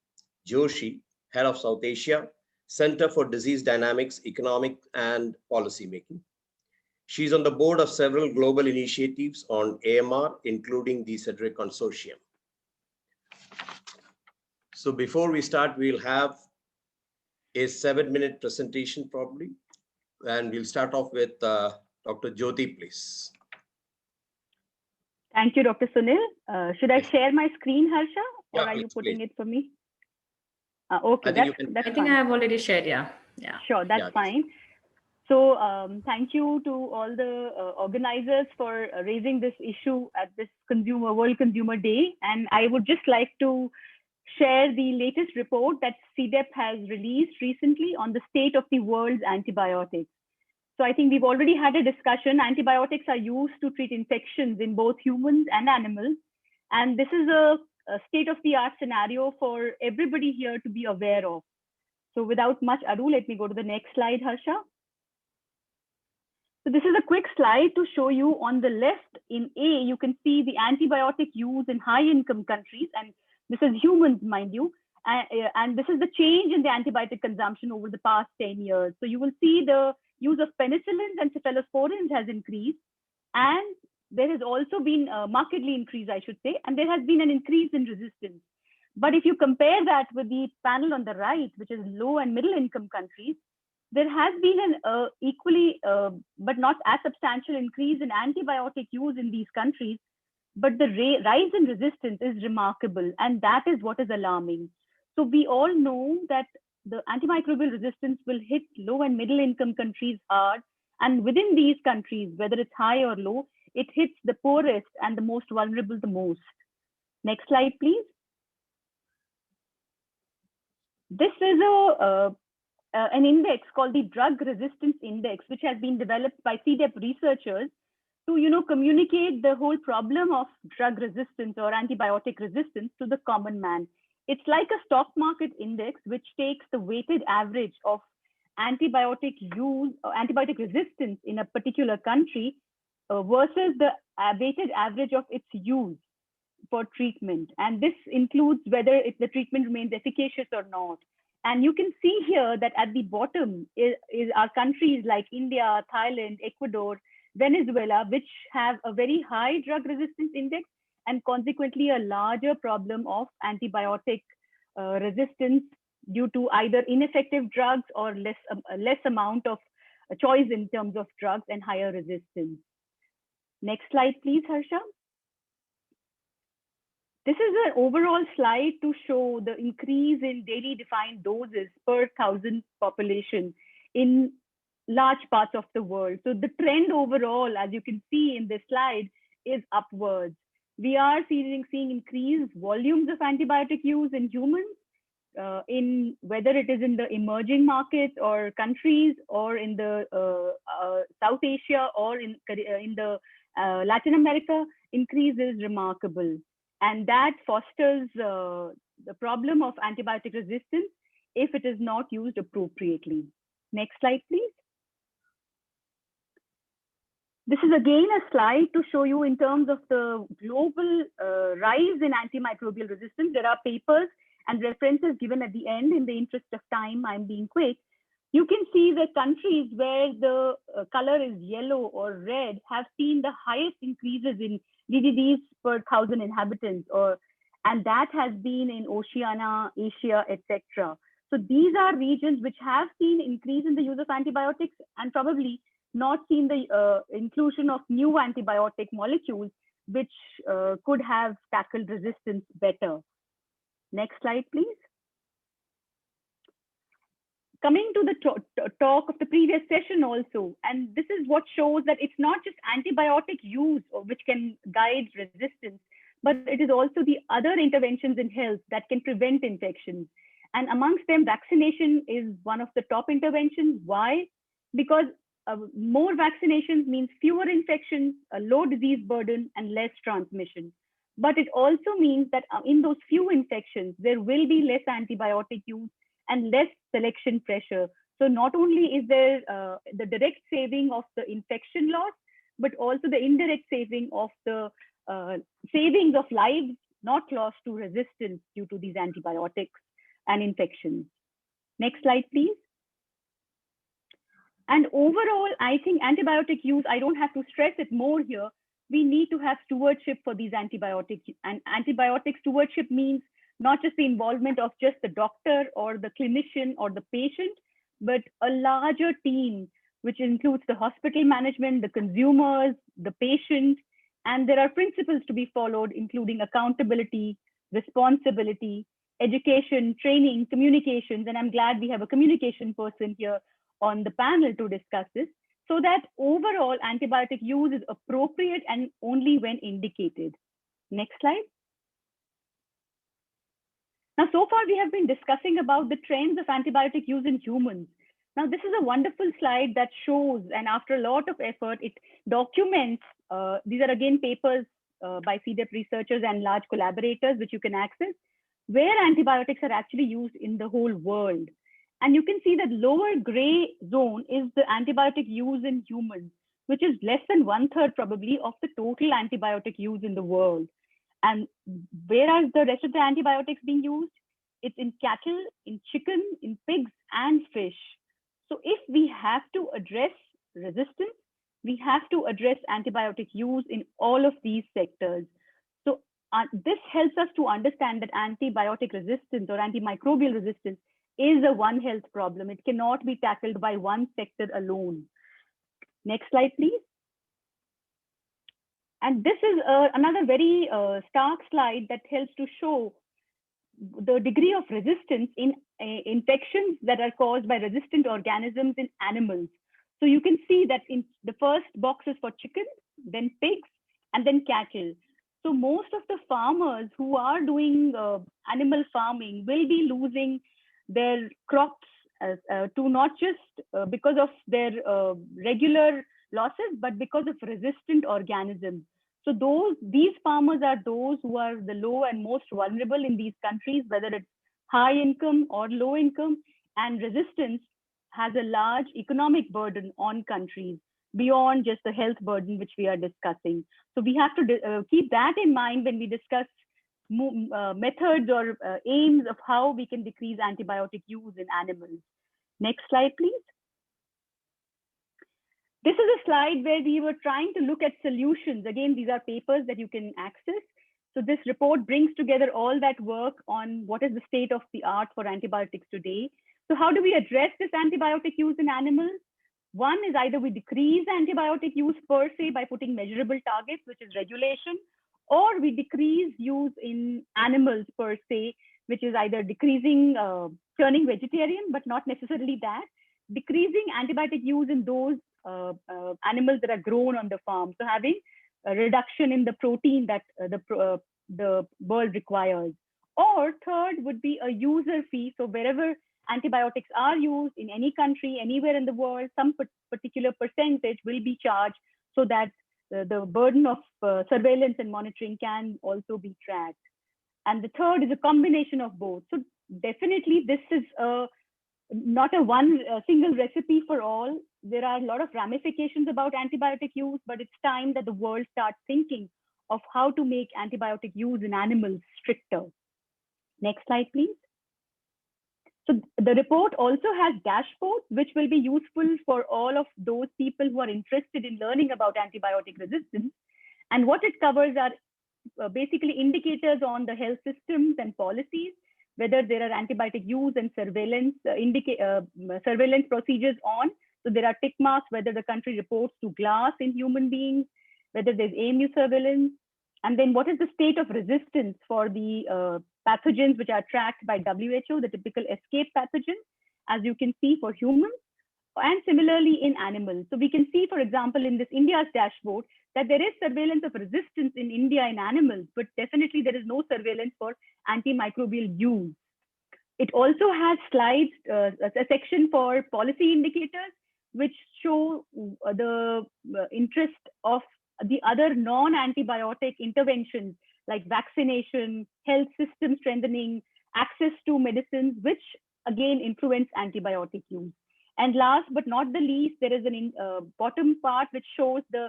Joshi, Head of South Asia, Center for Disease Dynamics, Economic and Policy Making. She's on the board of several global initiatives on AMR, including the CEDRIC Consortium. So before we start, we'll have a 7-minute presentation probably, and we'll start off with Dr. Jyoti, please. Thank you, Dr. Sunil. Should I share my screen, Harsha, or Yeah, are you putting please. it for me? Okay, I think that's I think fine. I have already shared. Yeah. Yeah. Sure, that's fine. So thank you to all the organizers for raising this issue at this World Consumer Day. And I would just like to share the latest report that CDEP has released recently on the state of the world's antibiotics. So I think we've already had a discussion. Antibiotics are used to treat infections in both humans and animals. And this is a state-of-the-art scenario for everybody here to be aware of. So without much ado, let me go to the next slide, Harsha. So this is a quick slide to show you. On the left in A, you can see the antibiotic use in high-income countries, and this is humans, mind you. And this is the change in the antibiotic consumption over the past 10 years. So you will see the use of penicillins and cephalosporins has increased, and there has also been a markedly increased, I should say, and there has been an increase in resistance. But if you compare that with the panel on the right, which is low and middle income countries, there has been an equally, but not as substantial increase in antibiotic use in these countries, but the rise in resistance is remarkable, and that is what is alarming. So we all know that the antimicrobial resistance will hit low and middle income countries hard, and within these countries, whether it's high or low, it hits the poorest and the most vulnerable the most. Next slide, please. This is an index called the Drug Resistance Index, which has been developed by CDEP researchers to communicate the whole problem of drug resistance or antibiotic resistance to the common man. It's like a stock market index which takes the weighted average of antibiotic use or antibiotic resistance in a particular country versus the weighted average of its use for treatment. And this includes whether the treatment remains efficacious or not. And you can see here that at the bottom are countries like India, Thailand, Ecuador, Venezuela, which have a very high drug resistance index and consequently a larger problem of antibiotic resistance due to either ineffective drugs or less amount of choice in terms of drugs and higher resistance. Next slide, please, Harsha. This is an overall slide to show the increase in daily defined doses per 1,000 population in large parts of the world. So the trend overall, as you can see in this slide, is upwards. We are seeing increased volumes of antibiotic use in humans, in whether it is in the emerging markets or countries, or in the South Asia, or in the Latin America. Increase is remarkable. And that fosters the problem of antibiotic resistance if it is not used appropriately. Next slide, please. This is again a slide to show you in terms of the global rise in antimicrobial resistance. There are papers and references given at the end. In the interest of time, I'm being quick. You can see the countries where the color is yellow or red have seen the highest increases in DDDs per 1,000 inhabitants, and that has been in Oceania, Asia, etc. So these are regions which have seen increase in the use of antibiotics and probably not seen the inclusion of new antibiotic molecules, which could have tackled resistance better. Next slide, please. Coming to the talk of the previous session also, and this is what shows that it's not just antibiotic use which can guide resistance, but it is also the other interventions in health that can prevent infections. And amongst them, vaccination is one of the top interventions. Why? Because more vaccinations means fewer infections, a low disease burden, and less transmission. But it also means that in those few infections, there will be less antibiotic use and less selection pressure. So not only is there the direct saving of the infection loss, but also the indirect saving of the savings of lives not lost to resistance due to these antibiotics and infections. Next slide, please. And overall, I think antibiotic use, I don't have to stress it more here. We need to have stewardship for these antibiotics. And antibiotic stewardship means not just the involvement of just the doctor or the clinician or the patient, but a larger team, which includes the hospital management, the consumers, the patient. And there are principles to be followed, including accountability, responsibility, education, training, communications. And I'm glad we have a communication person here on the panel to discuss this, so that overall antibiotic use is appropriate and only when indicated. Next slide. Now, so far we have been discussing about the trends of antibiotic use in humans. Now, this is a wonderful slide that shows, and after a lot of effort, it documents, these are again papers by CDEP researchers and large collaborators, which you can access, where antibiotics are actually used in the whole world. And you can see that lower gray zone is the antibiotic use in humans, which is less than 1/3 probably of the total antibiotic use in the world. And where are the rest of the antibiotics being used? It's in cattle, in chicken, in pigs, and fish. So if we have to address resistance, we have to address antibiotic use in all of these sectors. So this helps us to understand that antibiotic resistance or antimicrobial resistance is a One Health problem. It cannot be tackled by one sector alone. Next slide, please. And this is another very stark slide that helps to show the degree of resistance in infections that are caused by resistant organisms in animals. So you can see that in the first box is for chicken, then pigs, and then cattle. So most of the farmers who are doing animal farming will be losing their crops to not just because of their regular losses, but because of resistant organisms. So these farmers are those who are the low and most vulnerable in these countries, whether it's high income or low income, and resistance has a large economic burden on countries beyond just the health burden which we are discussing. So we have to keep that in mind when we discuss methods or aims of how we can decrease antibiotic use in animals. Next slide, please. This is a slide where we were trying to look at solutions. Again, these are papers that you can access. So this report brings together all that work on what is the state of the art for antibiotics today. So how do we address this antibiotic use in animals? One is either we decrease antibiotic use per se by putting measurable targets, which is regulation, or we decrease use in animals per se, which is either decreasing, turning vegetarian, but not necessarily that, decreasing antibiotic use in those animals that are grown on the farm. So having a reduction in the protein that the bird requires. Or third would be a user fee. So wherever antibiotics are used in any country, anywhere in the world, some particular percentage will be charged so that the burden of surveillance and monitoring can also be tracked. And the third is a combination of both. So definitely this is not a single recipe for all. There are a lot of ramifications about antibiotic use, but it's time that the world starts thinking of how to make antibiotic use in animals stricter. Next slide, please. So the report also has dashboards, which will be useful for all of those people who are interested in learning about antibiotic resistance. And what it covers are basically indicators on the health systems and policies, whether there are antibiotic use and surveillance surveillance procedures on. So there are tick marks, whether the country reports to GLAS in human beings, whether there's AMU surveillance, and then what is the state of resistance for the pathogens which are tracked by WHO, the typical escape pathogens, as you can see for humans, and similarly in animals. So we can see, for example, in this India's dashboard, that there is surveillance of resistance in India in animals, but definitely there is no surveillance for antimicrobial use. It also has slides, a section for policy indicators, which show the interest of the other non-antibiotic interventions like vaccination, health system strengthening, access to medicines, which again influence antibiotic use. And last but not the least, there is a bottom part which shows the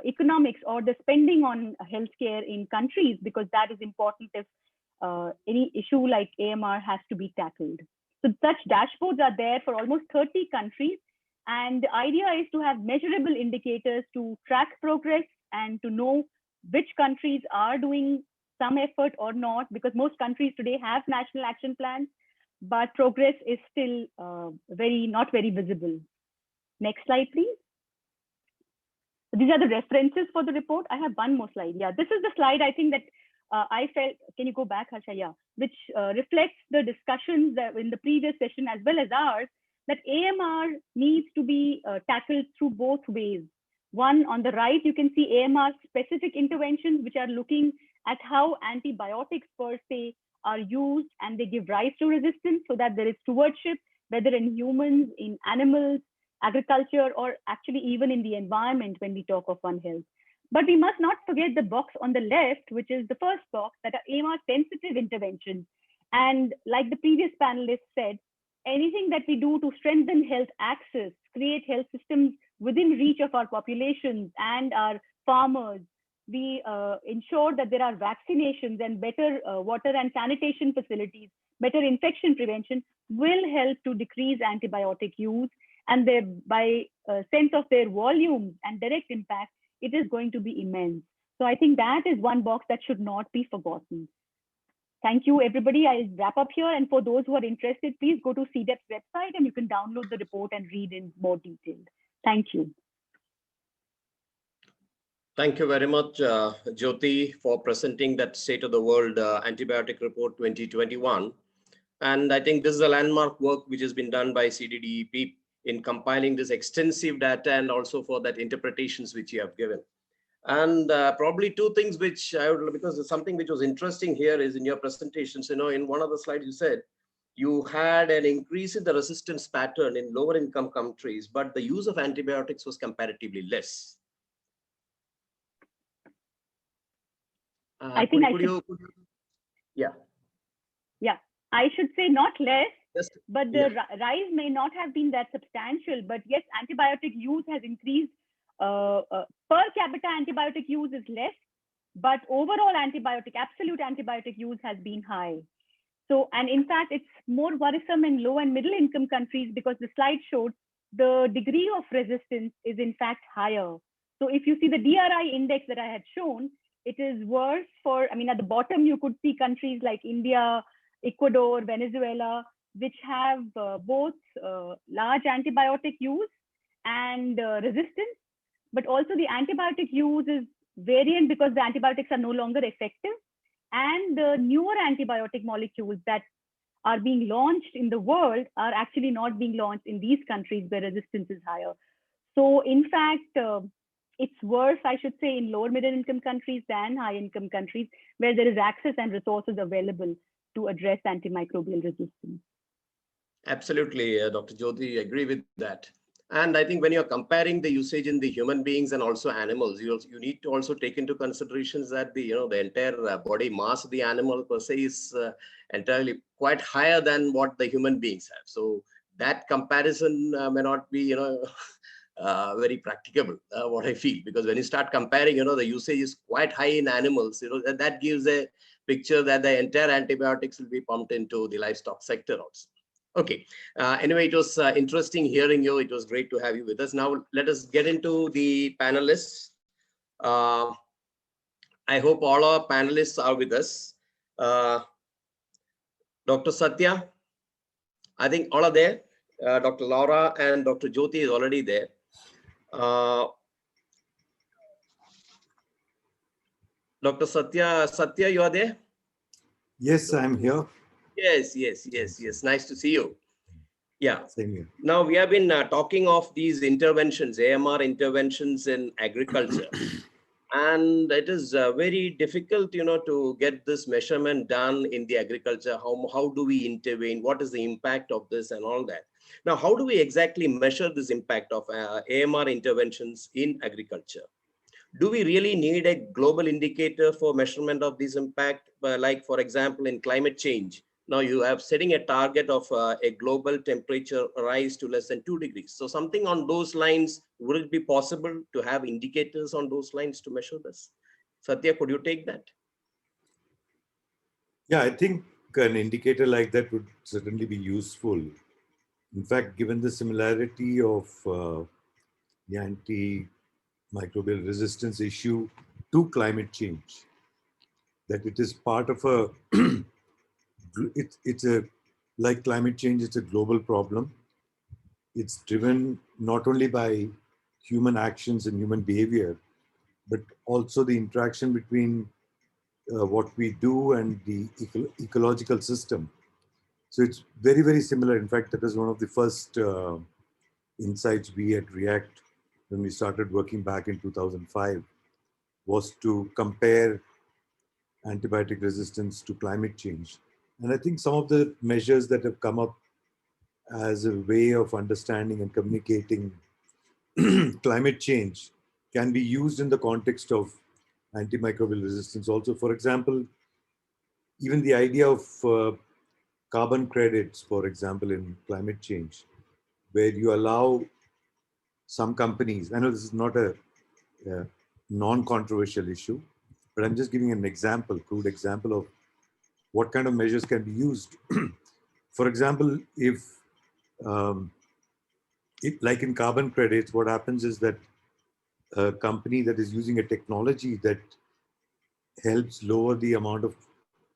economics or the spending on healthcare in countries, because that is important if any issue like AMR has to be tackled. So such dashboards are there for almost 30 countries. And the idea is to have measurable indicators to track progress and to know which countries are doing some effort or not, because most countries today have national action plans, but progress is still not very visible. Next slide, please. These are the references for the report. I have one more slide. Yeah, this is the slide I think that I felt, can you go back, Harsha? Yeah, which reflects the discussions that in the previous session as well as ours, that AMR needs to be tackled through both ways. One, on the right, you can see AMR specific interventions, which are looking at how antibiotics per se are used and they give rise to resistance, so that there is stewardship, whether in humans, in animals, agriculture, or actually even in the environment when we talk of One Health. But we must not forget the box on the left, which is the first box, that are AMR sensitive interventions. And like the previous panelist said, anything that we do to strengthen health access, create health systems within reach of our populations and our farmers, we ensure that there are vaccinations and better water and sanitation facilities, better infection prevention, will help to decrease antibiotic use, and by sense of their volume and direct impact, it is going to be immense. So I think that is one box that should not be forgotten. Thank you, everybody. I'll wrap up here. And for those who are interested, please go to CDEP's website and you can download the report and read in more detail. Thank you. Thank you very much, Jyoti, for presenting that State of the World Antibiotic Report 2021. And I think this is a landmark work which has been done by CDDEP in compiling this extensive data and also for that interpretations which you have given. And probably two things which I would, because something which was interesting here is in your presentations, in one of the slides you said you had an increase in the resistance pattern in lower income countries, but the use of antibiotics was comparatively less. I think yeah. I should say not less, yes, but the rise may not have been that substantial. But yes, antibiotic use has increased. Per capita antibiotic use is less, but overall absolute antibiotic use has been high. So, and in fact, it's more worrisome in low and middle income countries because the slide showed the degree of resistance is in fact higher. So if you see the DRI index that I had shown, it is worse for, at the bottom, you could see countries like India, Ecuador, Venezuela, which have both large antibiotic use and resistance, but also the antibiotic use is variant because the antibiotics are no longer effective, and the newer antibiotic molecules that are being launched in the world are actually not being launched in these countries where resistance is higher. So in fact, it's worse, I should say, in lower middle income countries than high income countries where there is access and resources available to address antimicrobial resistance. Absolutely, Dr. Jyoti, I agree with that. And I think when you're comparing the usage in the human beings and also animals, you need to also take into considerations that the entire body mass of the animal per se is entirely quite higher than what the human beings have. So that comparison may not be very practicable, what I feel, because when you start comparing, the usage is quite high in animals, that gives a picture that the entire antibiotics will be pumped into the livestock sector also. Okay. Anyway, it was interesting hearing you. It was great to have you with us. Now, let us get into the panelists. I hope all our panelists are with us. Dr. Satya, I think all are there. Dr. Laura and Dr. Jyoti is already there. Dr. Satya, you are there? Yes, I'm here. Yes. Nice to see you. Yeah. Same here. Now we have been talking of these interventions, AMR interventions in agriculture, and it is very difficult, to get this measurement done in the agriculture. How do we intervene? What is the impact of this and all that? Now, how do we exactly measure this impact of AMR interventions in agriculture? Do we really need a global indicator for measurement of this impact? Like, for example, in climate change, now you have setting a target of a global temperature rise to less than 2 degrees. So something on those lines, would it be possible to have indicators on those lines to measure this? Satya, could you take that? Yeah, I think an indicator like that would certainly be useful. In fact, given the similarity of the antimicrobial resistance issue to climate change, that it is part of a, like climate change, it's a global problem. It's driven not only by human actions and human behavior, but also the interaction between what we do and the ecological system. So it's very, very similar. In fact, that was one of the first insights we at REACT, when we started working back in 2005, was to compare antibiotic resistance to climate change. And I think some of the measures that have come up as a way of understanding and communicating climate change can be used in the context of antimicrobial resistance also. For example, even the idea of carbon credits, for example, in climate change, where you allow some companies, I know this is not a non-controversial issue, but I'm just giving an example, crude example of what kind of measures can be used. For example, um, if like in carbon credits, what happens is that a company that is using a technology that helps lower the amount of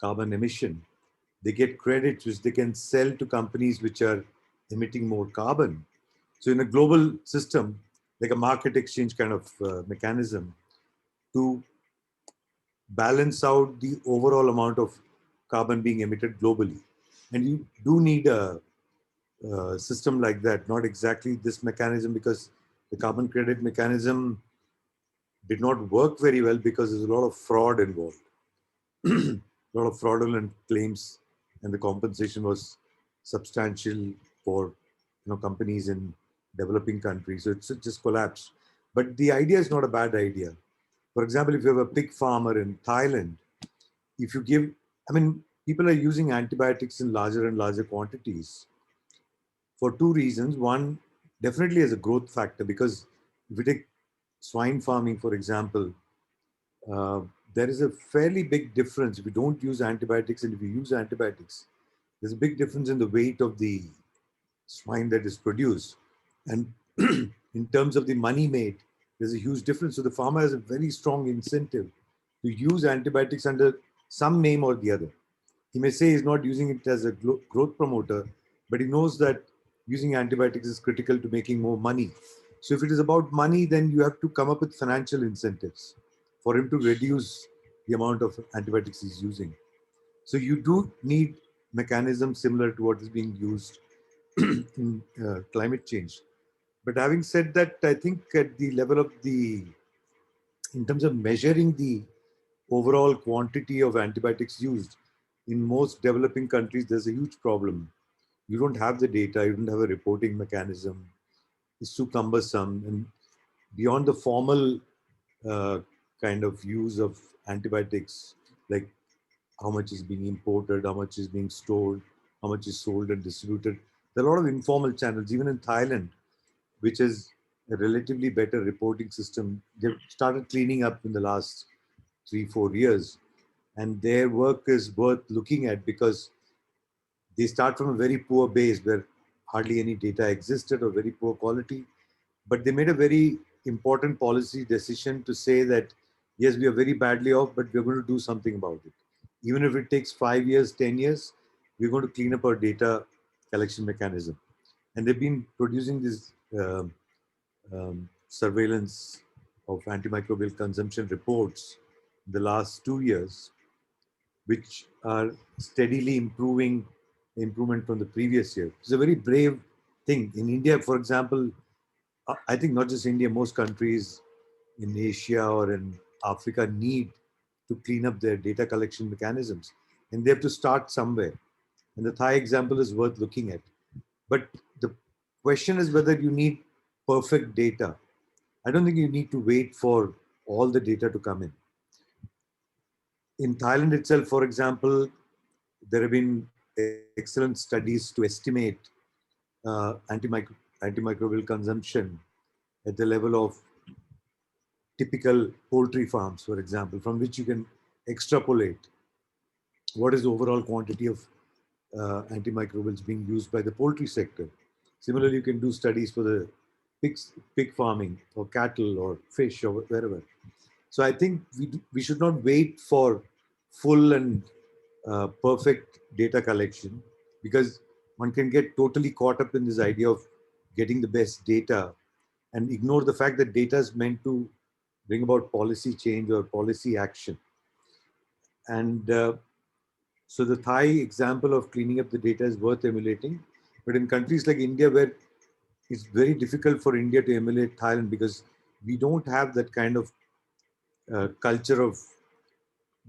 carbon emission, they get credits which they can sell to companies which are emitting more carbon. So in a global system, like a market exchange kind of mechanism, to balance out the overall amount of carbon being emitted globally. And you do need a system like that, not exactly this mechanism, because the carbon credit mechanism did not work very well because there's a lot of fraud involved. A lot of fraudulent claims, and the compensation was substantial for companies in developing countries. So it's just collapsed. But the idea is not a bad idea. For example, if you have a pig farmer in Thailand, if you give, I mean, people are using antibiotics in larger and larger quantities for two reasons. One, definitely as a growth factor, because if you take swine farming, for example, uh, there is a fairly big difference if you don't use antibiotics and if you use antibiotics. There's a big difference in the weight of the swine that is produced. And in terms of the money made, there's a huge difference. So the farmer has a very strong incentive to use antibiotics under some name or the other. He may say he's not using it as a growth promoter, but he knows that using antibiotics is critical to making more money. So if it is about money, then you have to come up with financial incentives for him to reduce the amount of antibiotics he's using. So you do need mechanisms similar to what is being used in climate change. But having said that, I think at the level of in terms of measuring the overall quantity of antibiotics used, in most developing countries, there's a huge problem. You don't have the data, you don't have a reporting mechanism. It's too cumbersome. And beyond the formal uh, kind of use of antibiotics, like how much is being imported, how much is being stored, how much is sold and distributed, there are a lot of informal channels, even in Thailand, which is a relatively better reporting system. They've started cleaning up in the last 3-4 years, and their work is worth looking at because they start from a very poor base where hardly any data existed or very poor quality. But they made a very important policy decision to say that, yes, we are very badly off, but we're going to do something about it. Even if it takes 5 years, 10 years, we're going to clean up our data collection mechanism. And they've been producing this surveillance of antimicrobial consumption reports the last 2 years, which are steadily improvement from the previous year. It's a very brave thing. In India, for example, I think not just India, most countries in Asia or in Africa need to clean up their data collection mechanisms. And they have to start somewhere. And the Thai example is worth looking at. But the question is whether you need perfect data. I don't think you need to wait for all the data to come in. In Thailand itself, for example, there have been excellent studies to estimate antimicrobial consumption at the level of typical poultry farms, for example, from which you can extrapolate what is the overall quantity of antimicrobials being used by the poultry sector. Similarly, you can do studies for the pig farming or cattle or fish or wherever. So I think we should not wait for full and perfect data collection, because one can get totally caught up in this idea of getting the best data and ignore the fact that data is meant to bring about policy change or policy action. And so the Thai example of cleaning up the data is worth emulating. But in countries like India, where it's very difficult for India to emulate Thailand because we don't have that kind of culture of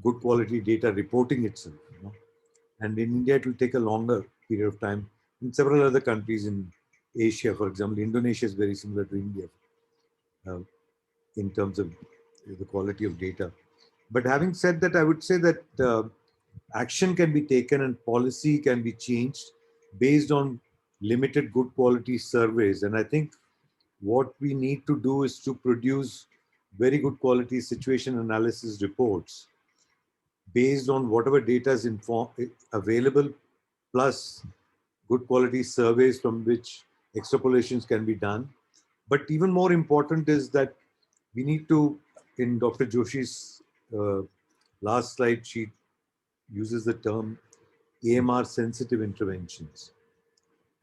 good quality data reporting itself. And in India, it will take a longer period of time. In several other countries in Asia, for example, Indonesia is very similar to India. in terms of the quality of data. But having said that, I would say that action can be taken and policy can be changed based on limited good quality surveys. And I think what we need to do is to produce very good quality situation analysis reports based on whatever data is available, plus good quality surveys from which extrapolations can be done. But even more important is that we need to, in Dr. Joshi's last slide, she uses the term AMR sensitive interventions,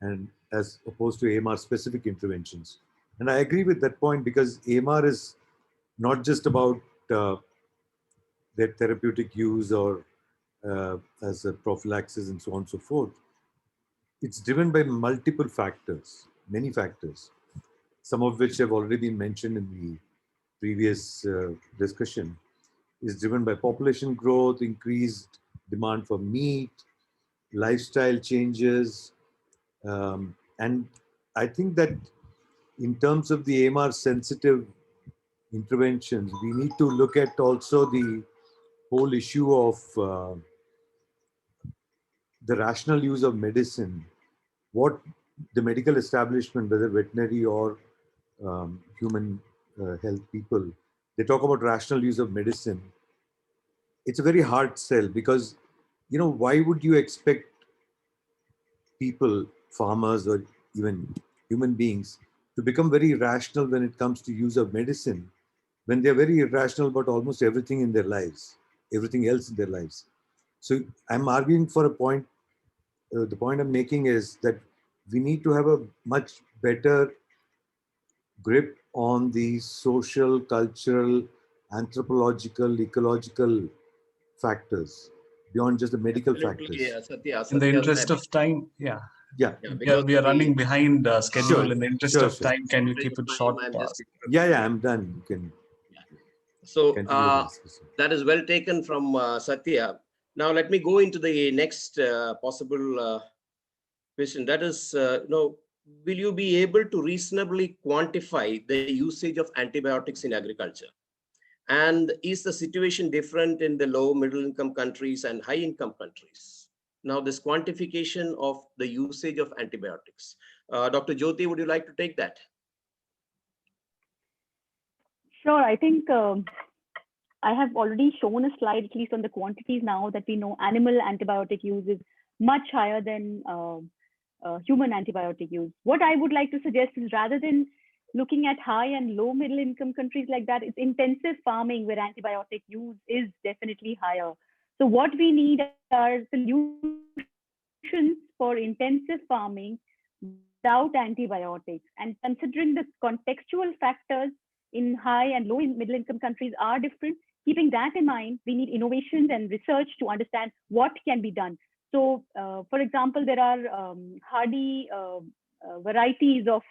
and as opposed to AMR specific interventions. And I agree with that point, because AMR is not just about their therapeutic use or as a prophylaxis and so on and so forth. It's driven by multiple factors, many factors, some of which have already been mentioned in the previous discussion. Is driven by population growth, increased demand for meat, lifestyle changes. And I think that in terms of the AMR sensitive interventions, we need to look at also the whole issue of the rational use of medicine. What the medical establishment, whether veterinary or human health people, they talk about rational use of medicine. It's a very hard sell, because, why would you expect people, farmers, or even human beings to become very rational when it comes to use of medicine, when they're very irrational about almost everything in their lives, everything else in their lives? So I'm arguing for a point. The point I'm making is that we need to have a much better grip on the social, cultural, anthropological, ecological factors beyond just the medical Absolutely, factors. Satya, In the Satya, interest of time, yeah. Yeah. We are running behind schedule. Sure, In the interest sure, of sure. time, can you keep it short? Yeah, I'm done. You can So continue with this question. that is well taken from Satya. Now let me go into the next possible question. That is, will you be able to reasonably quantify the usage of antibiotics in agriculture? And is the situation different in the low middle income countries and high income countries? Now, this quantification of the usage of antibiotics. Dr. Jyoti, would you like to take that? Sure, I think I have already shown a slide, at least on the quantities now, that we know animal antibiotic use is much higher than human antibiotic use. What I would like to suggest is, rather than looking at high and low middle income countries like that, it's intensive farming where antibiotic use is definitely higher. So what we need are solutions for intensive farming without antibiotics. And considering the contextual factors in high and low middle income countries are different, keeping that in mind, we need innovations and research to understand what can be done. So, for example, there are hardy varieties of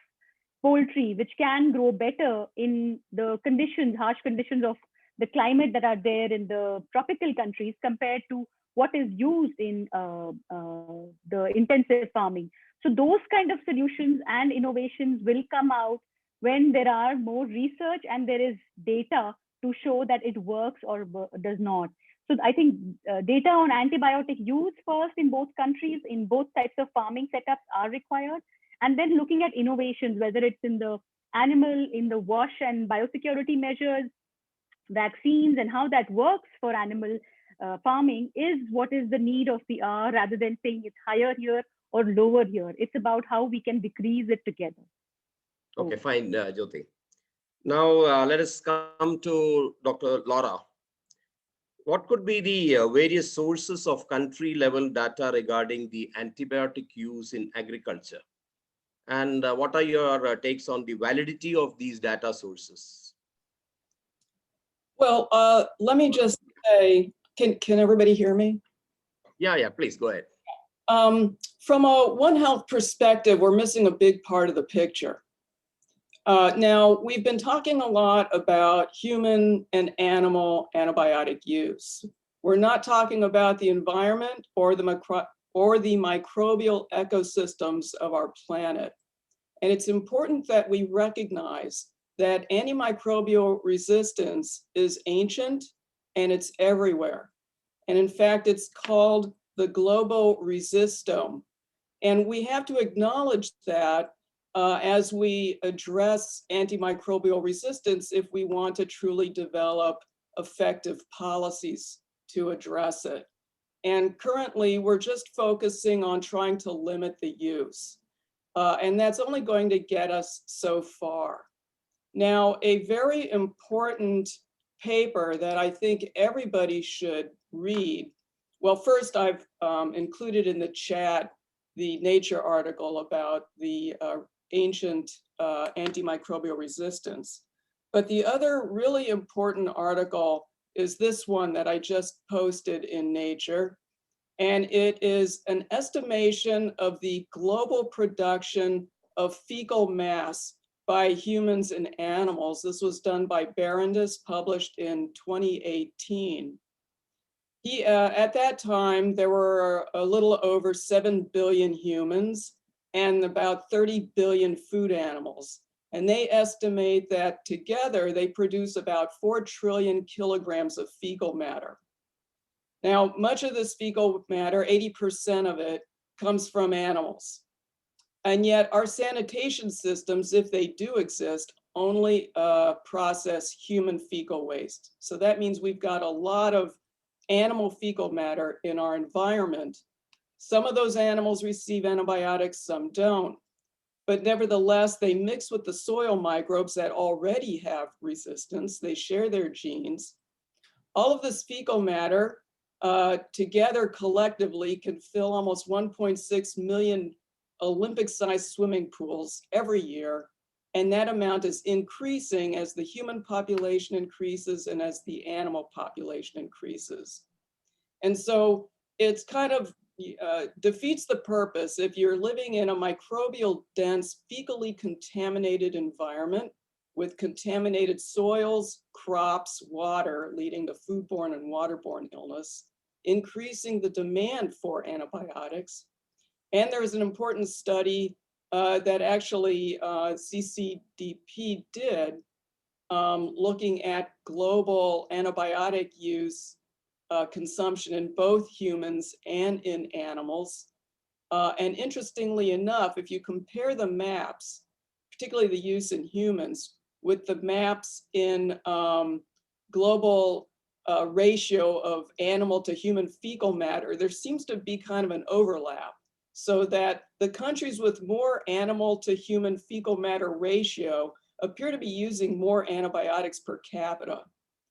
poultry which can grow better in the conditions, harsh conditions of the climate that are there in the tropical countries compared to what is used in the intensive farming. So those kind of solutions and innovations will come out when there are more research and there is data to show that it works or does not. So I think data on antibiotic use first in both countries, in both types of farming setups, are required. And then looking at innovations, whether it's in the animal, in the wash and biosecurity measures, vaccines, and how that works for animal farming is what is the need of the hour, rather than saying it's higher here or lower here. It's about how we can decrease it together. Okay, fine, Jyoti. Now let us come to Dr. Laura. What could be the various sources of country level data regarding the antibiotic use in agriculture? And what are your takes on the validity of these data sources? Well, let me just say, can everybody hear me? Yeah, please go ahead. From a One Health perspective, we're missing a big part of the picture. Now, we've been talking a lot about human and animal antibiotic use. We're not talking about the environment or the microbial ecosystems of our planet. And it's important that we recognize that antimicrobial resistance is ancient and it's everywhere. And in fact, it's called the global resistome. And we have to acknowledge that as we address antimicrobial resistance if we want to truly develop effective policies to address it. And currently, we're just focusing on trying to limit the use. And that's only going to get us so far. Now, a very important paper that I think everybody should read. Well, first, I've included in the chat the Nature article about the ancient antimicrobial resistance. But the other really important article is this one that I just posted in Nature. And it is an estimation of the global production of fecal mass by humans and animals. This was done by Berendis, published in 2018. At that time, there were a little over 7 billion humans and about 30 billion food animals. And they estimate that together, they produce about 4 trillion kilograms of fecal matter. Now, much of this fecal matter, 80% of it, comes from animals. And yet our sanitation systems, if they do exist, only process human fecal waste. So that means we've got a lot of animal fecal matter in our environment. Some of those animals receive antibiotics, some don't. But nevertheless, they mix with the soil microbes that already have resistance. They share their genes. All of this fecal matter together collectively can fill almost 1.6 million Olympic-sized swimming pools every year. And that amount is increasing as the human population increases and as the animal population increases. And so it's kind of defeats the purpose if you're living in a microbial dense, fecally contaminated environment with contaminated soils, crops, water, leading to foodborne and waterborne illness, increasing the demand for antibiotics. And there was an important study that actually CCDP did looking at global antibiotic use consumption in both humans and in animals. And interestingly enough, if you compare the maps, particularly the use in humans, with the maps in global ratio of animal to human fecal matter, there seems to be kind of an overlap. So that the countries with more animal to human fecal matter ratio appear to be using more antibiotics per capita.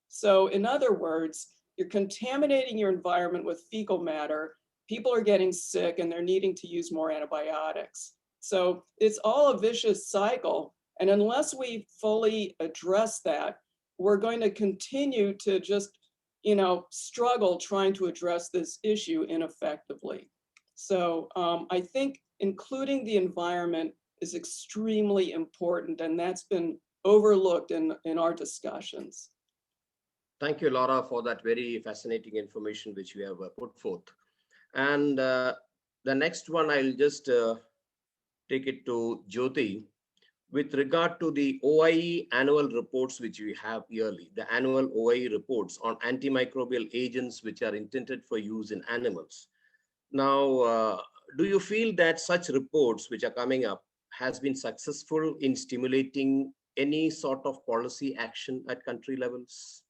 So in other words, you're contaminating your environment with fecal matter, people are getting sick and they're needing to use more antibiotics. So it's all a vicious cycle. And unless we fully address that, we're going to continue to just, struggle trying to address this issue ineffectively. So I think including the environment is extremely important, and that's been overlooked in our discussions. Thank you, Laura, for that very fascinating information which you have put forth. And the next one, I'll just take it to Jyoti. With regard to the OIE annual reports which we have yearly, the annual OIE reports on antimicrobial agents which are intended for use in animals. Now, do you feel that such reports which are coming up has been successful in stimulating any sort of policy action at country levels?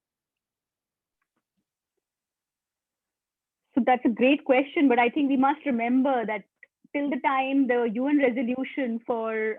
So that's a great question, but I think we must remember that till the time the UN resolution for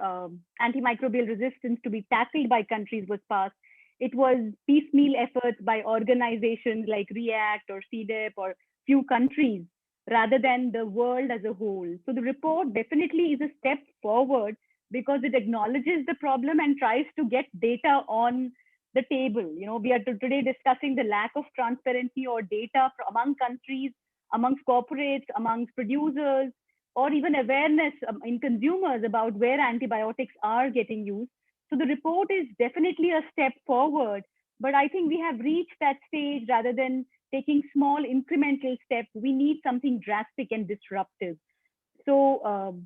antimicrobial resistance to be tackled by countries was passed, it was piecemeal efforts by organizations like REACT or CDEP or few countries rather than the world as a whole. So the report definitely is a step forward because it acknowledges the problem and tries to get data on the table. We are today discussing the lack of transparency or data among countries, amongst corporates, amongst producers, or even awareness in consumers about where antibiotics are getting used. So the report is definitely a step forward, but I think we have reached that stage rather than taking small incremental steps. We need something drastic and disruptive. So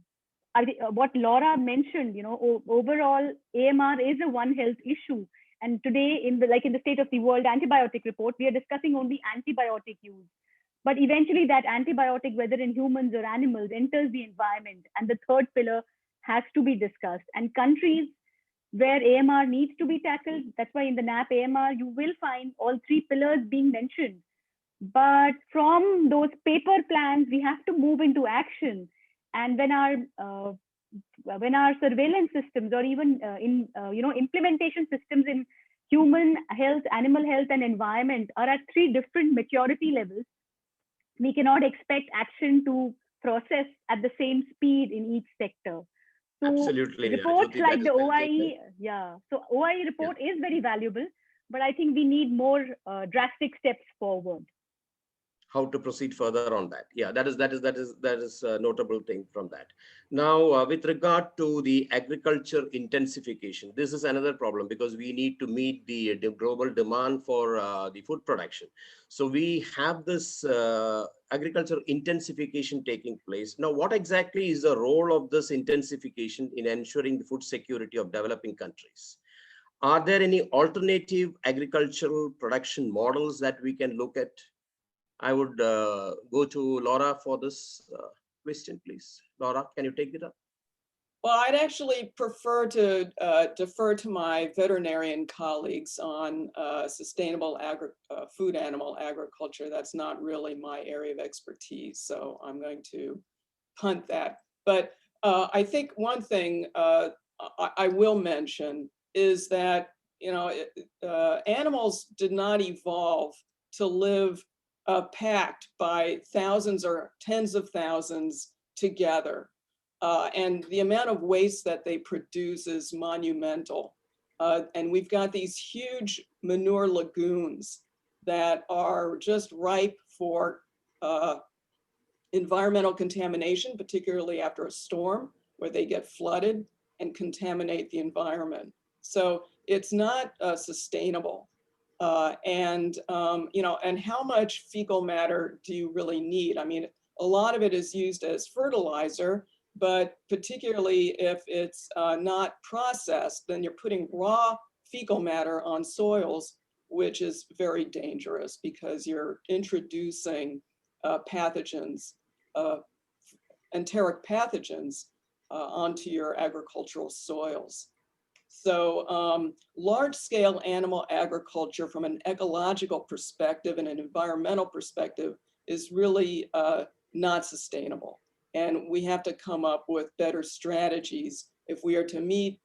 what Laura mentioned, overall AMR is a One Health issue. And today, in the state of the world antibiotic report, we are discussing only antibiotic use. But eventually, that antibiotic, whether in humans or animals, enters the environment, and the third pillar has to be discussed. And countries where AMR needs to be tackled, that's why in the NAP AMR, you will find all three pillars being mentioned. But from those paper plans, we have to move into action. And when our surveillance systems, or even implementation systems in human health, animal health, and environment are at three different maturity levels, we cannot expect action to process at the same speed in each sector. So Absolutely, reports Jyoti, like that the is well OIE, taken. so OIE report is very valuable, but I think we need more drastic steps forward. How to proceed further on that? Yeah, that is a notable thing from that. Now, with regard to the agriculture intensification, this is another problem because we need to meet the global demand for the food production. So we have this agriculture intensification taking place. Now, what exactly is the role of this intensification in ensuring the food security of developing countries? Are there any alternative agricultural production models that we can look at? I would go to Laura for this question, please. Laura, can you take it up? Well, I'd actually prefer to defer to my veterinarian colleagues on sustainable food animal agriculture. That's not really my area of expertise, so I'm going to punt that. But I think one thing I will mention is that animals did not evolve to live packed by thousands or tens of thousands together. And the amount of waste that they produce is monumental. And we've got these huge manure lagoons that are just ripe for environmental contamination, particularly after a storm where they get flooded and contaminate the environment. So it's not sustainable. And how much fecal matter do you really need? I mean, a lot of it is used as fertilizer, but particularly if it's not processed, then you're putting raw fecal matter on soils, which is very dangerous because you're introducing pathogens, enteric pathogens onto your agricultural soils. So large-scale animal agriculture from an ecological perspective and an environmental perspective is really not sustainable. And we have to come up with better strategies if we are to meet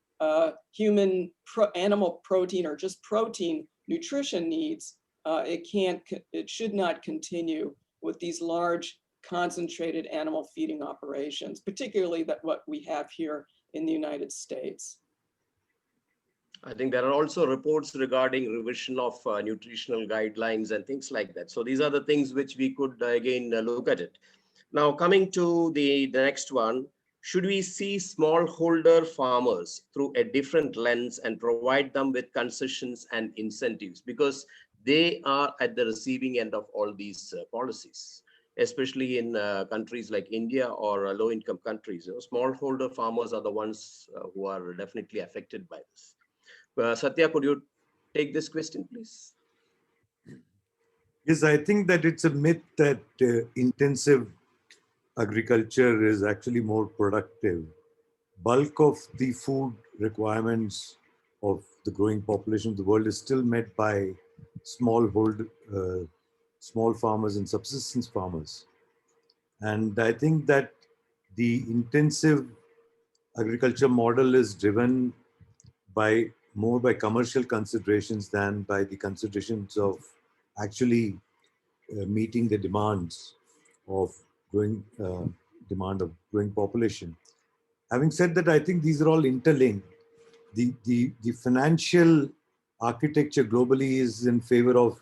human animal protein or just protein nutrition needs. It should not continue with these large concentrated animal feeding operations, particularly what we have here in the United States. I think there are also reports regarding revision of nutritional guidelines and things like that. So these are the things which we could again look at it. Now coming to the next one, should we see smallholder farmers through a different lens and provide them with concessions and incentives because they are at the receiving end of all these policies, especially in countries like India or low-income countries. Smallholder farmers are the ones who are definitely affected by this. Satya, could you take this question, please? Yes, I think that it's a myth that intensive agriculture is actually more productive. Bulk of the food requirements of the growing population of the world is still met by small farmers and subsistence farmers. And I think that the intensive agriculture model is driven more by commercial considerations than by the considerations of actually meeting the demands of growing population. Having said that, I think these are all interlinked. The financial architecture globally is in favor of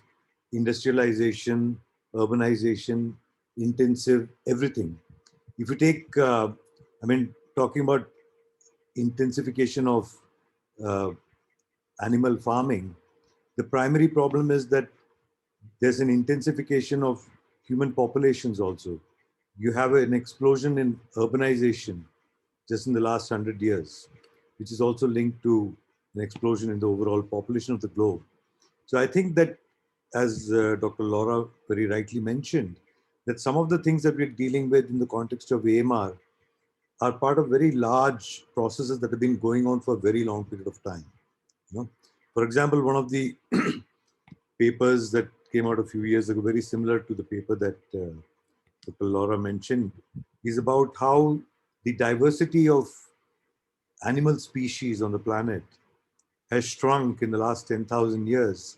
industrialization, urbanization, intensive everything. If you take, talking about intensification of animal farming, the primary problem is that there's an intensification of human populations also. You have an explosion in urbanization. just in the last 100 years, which is also linked to an explosion in the overall population of the globe. So I think that, as Dr. Laura very rightly mentioned, that some of the things that we're dealing with in the context of AMR are part of very large processes that have been going on for a very long period of time. You know? For example, one of the papers that came out a few years ago, very similar to the paper that Dr. Laura mentioned, is about how the diversity of animal species on the planet has shrunk in the last 10,000 years,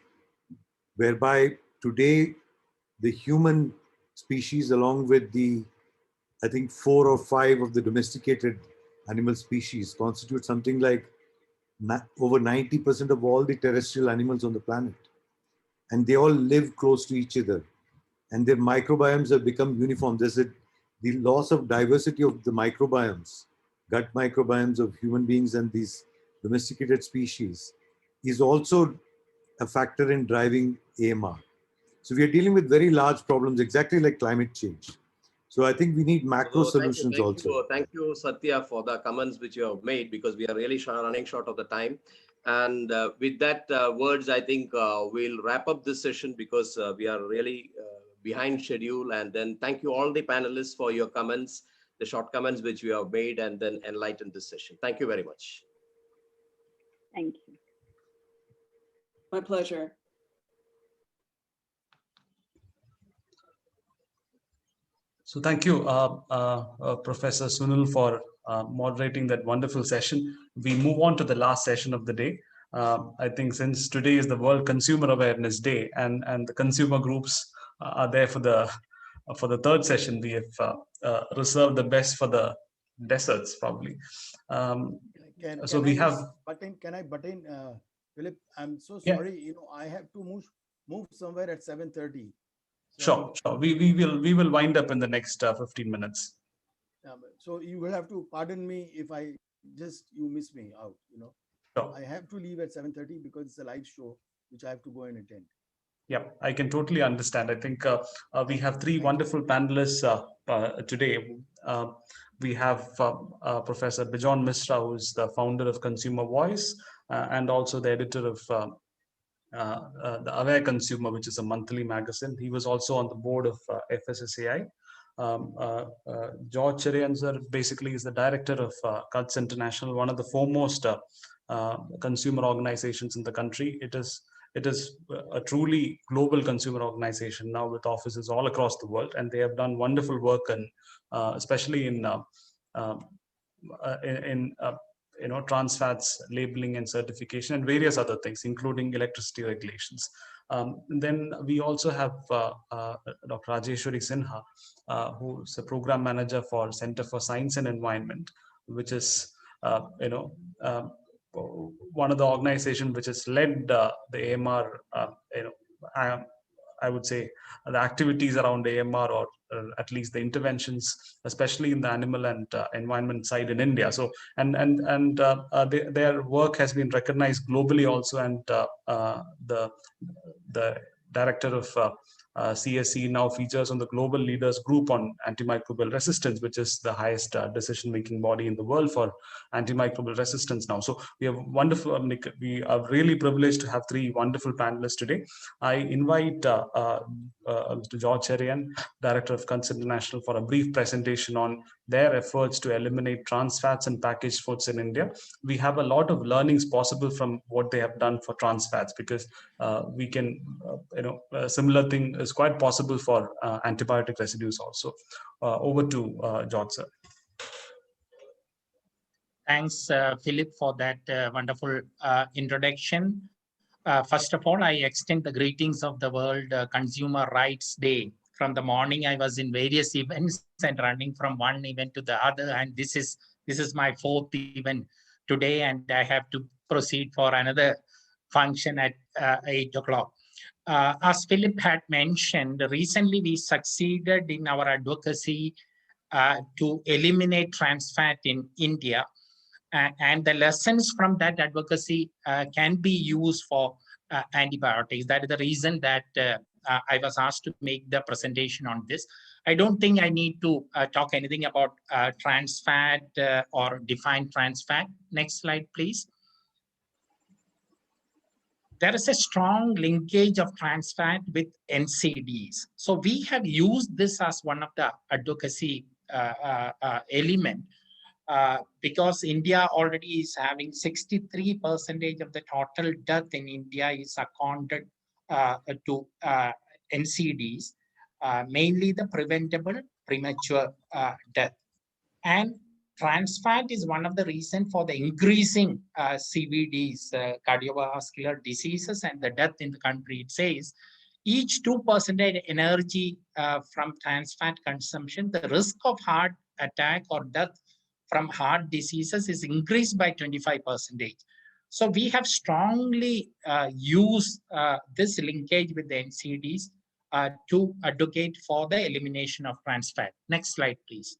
whereby today the human species, along with the, I think, 4 or 5 of the domesticated animal species, constitute something like over 90% of all the terrestrial animals on the planet. And they all live close to each other. And their microbiomes have become uniform. The loss of diversity of the microbiomes, gut microbiomes of human beings and these domesticated species, is also a factor in driving AMR. So we are dealing with very large problems, exactly like climate change. So I think we need macro solutions also. Thank you, Satya, for the comments which you have made, because we are really running short of the time. And with that words, I think we'll wrap up this session, because we are really behind schedule. And then thank you all the panelists for your comments, the short comments which you have made, and then enlightened this session. Thank you very much. Thank you. My pleasure. So thank you, Professor Sunil, for moderating that wonderful session. We move on to the last session of the day. I think since today is the World Consumer Awareness Day, and the consumer groups are there for the third session, we have reserved the best for the desserts, probably. Can I butt in, Philip? I'm so sorry. Yeah. You know, I have to move somewhere at 7:30. So, sure. We will wind up in the next 15 minutes. So you will have to pardon me if you miss me out. You know, sure. I have to leave at 7:30 because it's a live show which I have to go and attend. Yeah, I can totally understand. I think we have 3 wonderful panelists today. We have Professor Bijon Misra, who is the founder of Consumer Voice and also the editor of the Aware Consumer, which is a monthly magazine. He was also on the board of FSSAI. George Cherian, sir, basically is the director of CUTS International, one of the foremost consumer organizations in the country. It is a truly global consumer organization now, with offices all across the world, and they have done wonderful work, and especially in trans fats labeling and certification, and various other things, including electricity regulations. Then we also have Dr. Rajeshwari Sinha, who's a program manager for Center for Science and Environment, which is one of the organizations which has led the AMR. I would say the activities around AMR, or at least the interventions, especially in the animal and environment side in India. So their work has been recognized globally also, and the director of CSE now features on the Global Leaders Group on Antimicrobial Resistance, which is the highest decision-making body in the world for antimicrobial resistance now. So we have wonderful, we are really privileged to have 3 wonderful panelists today. I invite Mr. George Cherian, Director of CUTS International, for a brief presentation on their efforts to eliminate trans fats and packaged foods in India. We have a lot of learnings possible from what they have done for trans fats, because we can, a similar thing is quite possible for antibiotic residues also. Over to George, sir. Thanks, Philip, for that wonderful introduction. First of all, I extend the greetings of the World Consumer Rights Day. From the morning, I was in various events and running from one event to the other, and this is my 4th event today, and I have to proceed for another function at 8 o'clock. As Philip had mentioned, recently we succeeded in our advocacy to eliminate trans fat in India. And the lessons from that advocacy can be used for antibiotics. That is the reason that I was asked to make the presentation on this. I don't think I need to talk anything about trans fat or defined trans fat. Next slide, please. There is a strong linkage of trans fat with NCDs. So we have used this as one of the advocacy element because India already is having 63% of the total death in India is accounted to NCDs, mainly the preventable premature death. And trans fat is one of the reasons for the increasing CVDs, cardiovascular diseases, and the death in the country. It says each 2% energy from trans fat consumption, the risk of heart attack or death from heart diseases is increased by 25%. So we have strongly used this linkage with the NCDs to advocate for the elimination of trans fat. Next slide, please.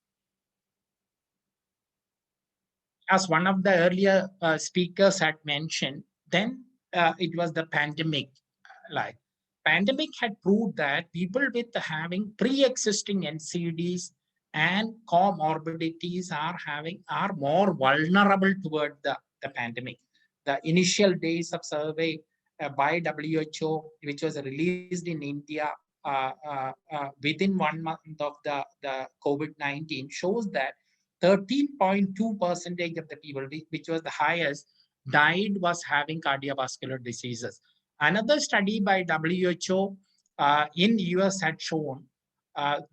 As one of the earlier speakers had mentioned, then it was the pandemic. Pandemic had proved that people with having pre-existing NCDs and comorbidities are more vulnerable toward the pandemic. The initial days of survey by WHO, which was released in India within 1 month of the COVID-19, shows that 13.2% of the people, which was the highest, died was having cardiovascular diseases. Another study by WHO in US had shown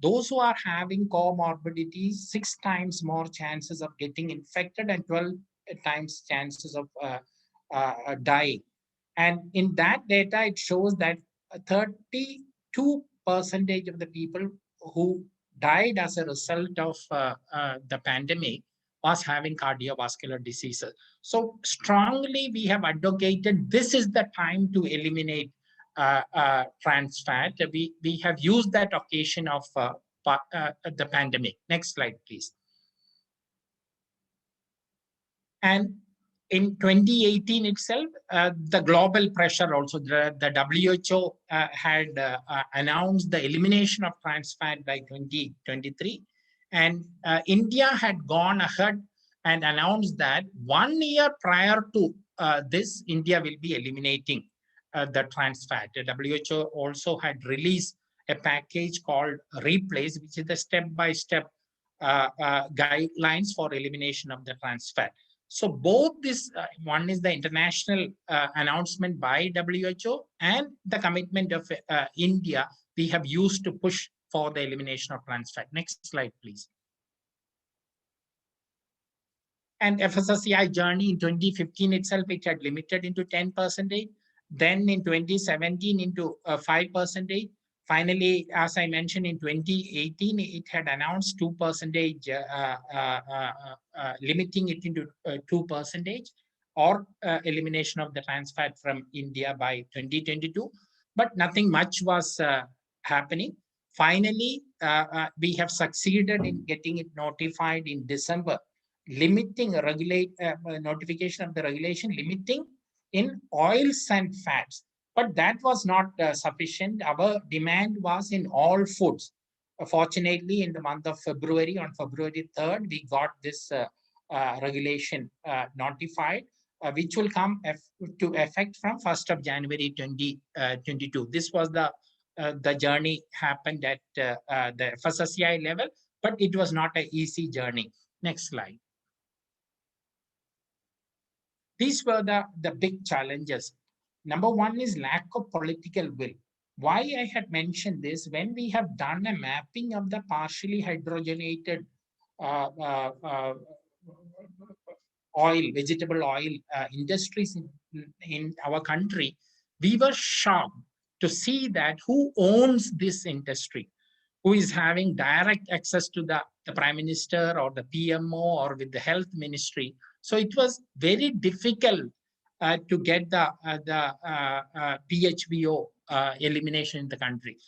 those who are having comorbidities, 6 times more chances of getting infected and 12 times chances of dying. And in that data, it shows that 32% of the people who died as a result of the pandemic was having cardiovascular diseases. So strongly, we have advocated this is the time to eliminate trans fat. We have used that occasion of the pandemic. Next slide, please. And in 2018 itself, the global pressure also, the WHO had announced the elimination of trans fat by 2023. And India had gone ahead and announced that 1 year prior to this, India will be eliminating the trans fat. The WHO also had released a package called Replace, which is the step-by-step guidelines for elimination of the trans fat. So both this, one is the international announcement by WHO and the commitment of India, we have used to push for the elimination of trans fat. Next slide, please. And FSSAI journey in 2015 itself, it had limited into 10%. Then in 2017 into 5%. Finally, as I mentioned, in 2018, it had announced 2%, limiting it into 2% or elimination of the trans fat from India by 2022. But nothing much was happening. Finally, we have succeeded in getting it notified in December, limiting notification of the regulation, limiting in oils and fats. But that was not sufficient. Our demand was in all foods. Fortunately, in the month of February, on February 3rd, we got this regulation notified, which will come to effect from 1st of January 2022. This was the journey happened at the FSSAI level, but it was not an easy journey. Next slide. These were the big challenges. Number one is lack of political will. Why I had mentioned this, when we have done a mapping of the partially hydrogenated oil, vegetable oil industries in our country, we were shocked to see that who owns this industry, who is having direct access to the Prime Minister or the PMO or with the health ministry. So it was very difficult to get the PHVO elimination in the country.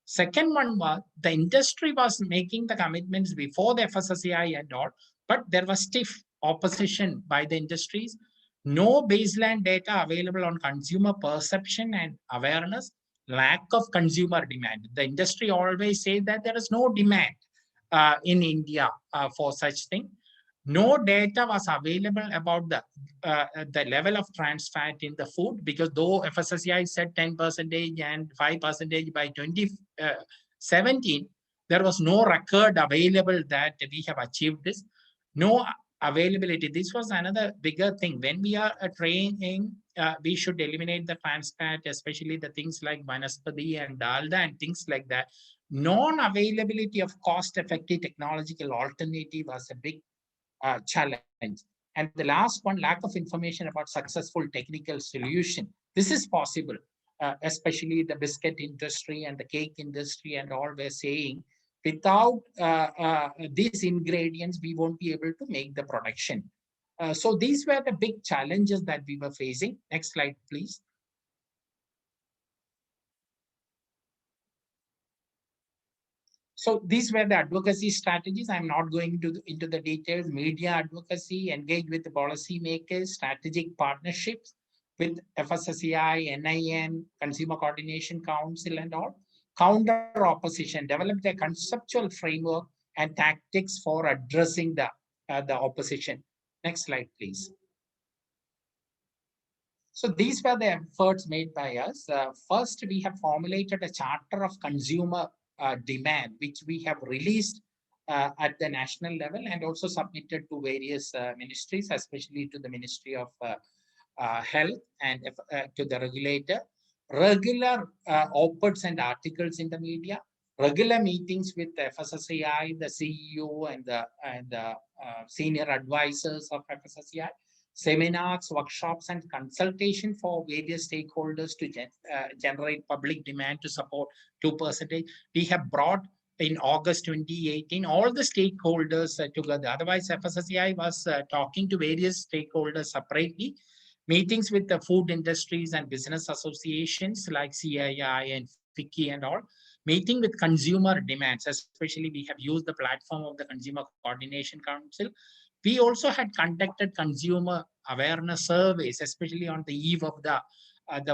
Second one was the industry was making the commitments before the FSSAI and all, but there was stiff opposition by the industries. No baseline data available on consumer perception and awareness. lack of consumer demand. The industry always says that there is no demand in India for such thing. No data was available about the level of trans fat in the food, because though FSSAI said 10% and 5% by 2017, there was no record available that we have achieved this. No availability. This was another bigger thing. When we are training, we should eliminate the trans fat, especially the things like vanaspati and dalda and things like that. Non-availability of cost-effective technological alternative was a big challenge. And the last one, lack of information about successful technical solution. This is possible, especially the biscuit industry and the cake industry and all were saying, without these ingredients, we won't be able to make the production. So these were the big challenges that we were facing. Next slide, please. So these were the advocacy strategies. I'm not going into the details. Media advocacy, engage with the policymakers, strategic partnerships with FSSAI, NIN, Consumer Coordination Council and all. Counter opposition, develop the conceptual framework and tactics for addressing the opposition. Next slide, please. So these were the efforts made by us. First, we have formulated a charter of consumer demand, which we have released at the national level and also submitted to various ministries, especially to the Ministry of Health and to the regulator. Regular op-eds and articles in the media, regular meetings with the FSSAI, the CEO and the senior advisors of FSSAI, seminars, workshops, and consultation for various stakeholders to generate public demand to support 2%. We have brought in August 2018 all the stakeholders together. Otherwise, FSSAI was talking to various stakeholders separately. Meetings with the food industries and business associations like CII and FICCI and all. Meeting with consumer demands, especially we have used the platform of the Consumer Coordination Council. We also had conducted consumer awareness surveys, especially on the eve of the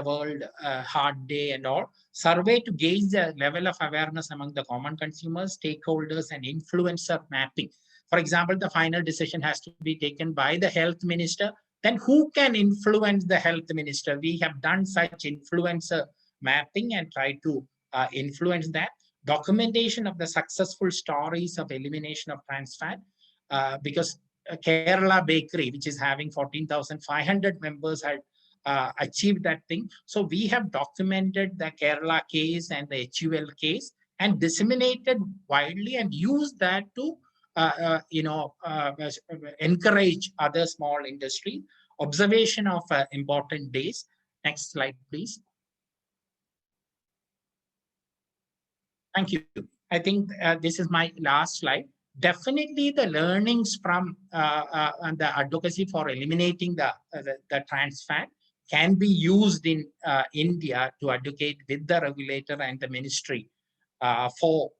World Heart Day and all. Survey to gauge the level of awareness among the common consumers, stakeholders, and influencer mapping. For example, the final decision has to be taken by the health minister. Then who can influence the health minister? We have done such influencer mapping and tried to influence that. Documentation of the successful stories of elimination of trans fat, because Kerala Bakery, which is having 14,500 members, had achieved that thing. So we have documented the Kerala case and the HUL case and disseminated widely and used that to encourage other small industry. Observation of important days. Next slide, please. Thank you. I think this is my last slide. Definitely the learnings from the advocacy for eliminating the trans fat can be used in India to advocate with the regulator and the ministry for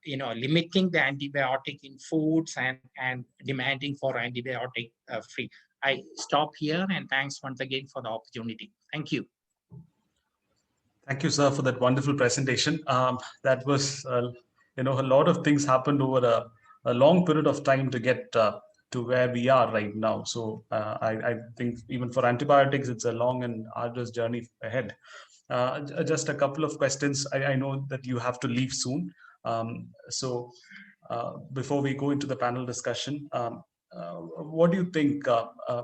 limiting the antibiotic in foods and demanding for antibiotic free. I stop here and thanks once again for the opportunity. Thank you. Thank you, sir, for that wonderful presentation. That was, a lot of things happened over a long period of time to get to where we are right now. So I think even for antibiotics, it's a long and arduous journey ahead. Just a couple of questions. I know that you have to leave soon. So before we go into the panel discussion, what do you think,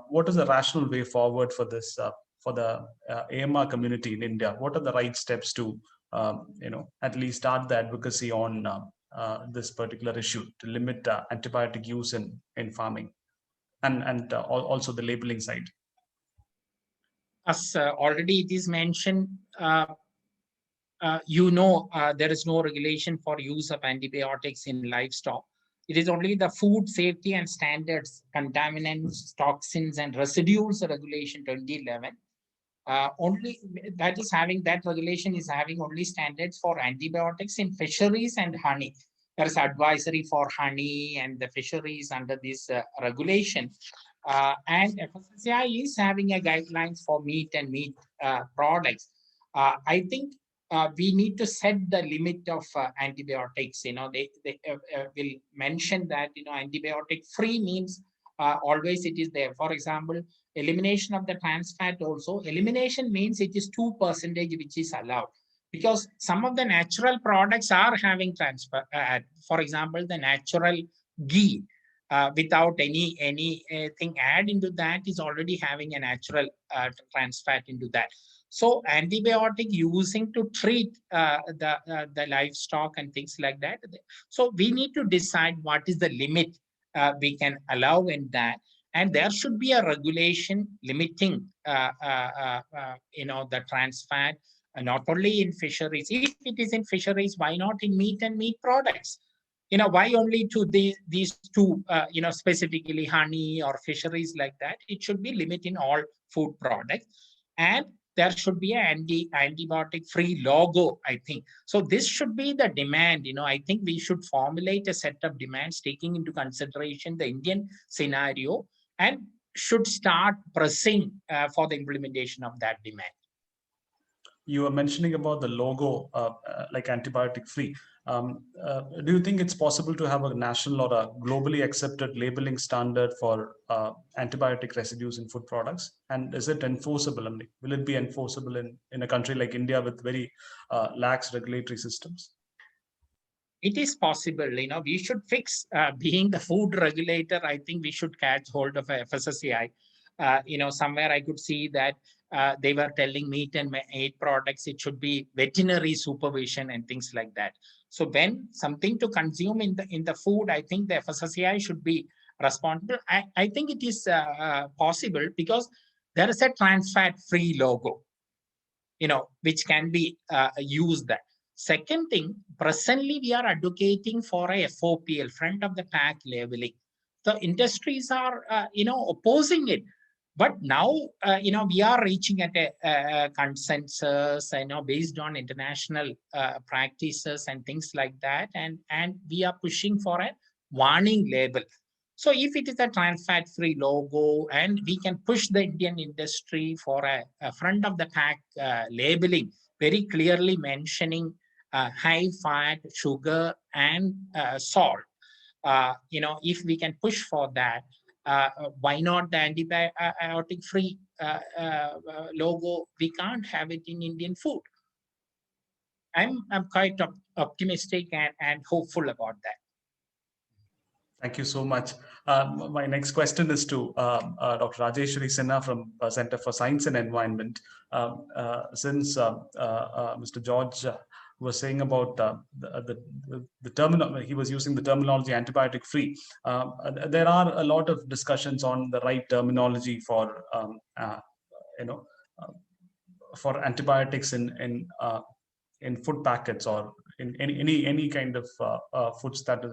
what is the rational way forward for this, for the AMR community in India? What are the right steps to, at least start the advocacy on this particular issue to limit antibiotic use in farming and also the labeling side? As already it is mentioned, there is no regulation for use of antibiotics in livestock. It is only the Food Safety and Standards, Contaminants, Toxins and Residues Regulation 2011. That regulation is having only standards for antibiotics in fisheries and honey. There is advisory for honey and the fisheries under this regulation. And FSSAI is having a guidelines for meat and meat products. I think we need to set the limit of antibiotics. They will mention that, antibiotic free means always it is there. For example, elimination of the trans fat also. Elimination means it is 2% which is allowed. Because some of the natural products are having trans fat. For example, the natural ghee without anything add into that is already having a natural trans fat into that. So antibiotic using to treat the livestock and things like that. So we need to decide what is the limit we can allow in that. And there should be a regulation limiting, the trans fat, not only in fisheries. If it is in fisheries, why not in meat and meat products? Why only to these two, specifically honey or fisheries like that? It should be limited in all food products. And there should be an antibiotic free logo, I think. So this should be the demand. I think we should formulate a set of demands taking into consideration the Indian scenario and should start pressing for the implementation of that demand. You were mentioning about the logo, like antibiotic free. Do you think it's possible to have a national or a globally accepted labeling standard for antibiotic residues in food products? And is it enforceable? I mean, will it be enforceable in a country like India with very lax regulatory systems? It is possible. We should fix, being the food regulator, I think we should catch hold of a FSSAI. Somewhere I could see that they were telling meat and meat products, it should be veterinary supervision and things like that. So when something to consume in the food, I think the FSSAI should be responsible. I think it is possible because there is a trans fat free logo, which can be used there. Second thing, presently we are advocating for a FOPL, front of the pack labeling. The industries are, opposing it. But now, we are reaching at a consensus, based on international practices and things like that. And we are pushing for a warning label. So if it is a trans fat free logo and we can push the Indian industry for a front of the pack labeling, very clearly mentioning high fat, sugar, and salt. If we can push for that, why not the antibiotic free logo? We can't have it in Indian food. I'm quite optimistic and hopeful about that. Thank you so much. My next question is to Dr. Rajeshwari Sinha from Center for Science and Environment. Since Mr. George was saying about the terminology, he was using the terminology antibiotic free. There are a lot of discussions on the right terminology for for antibiotics in food packets or in any kind of foods that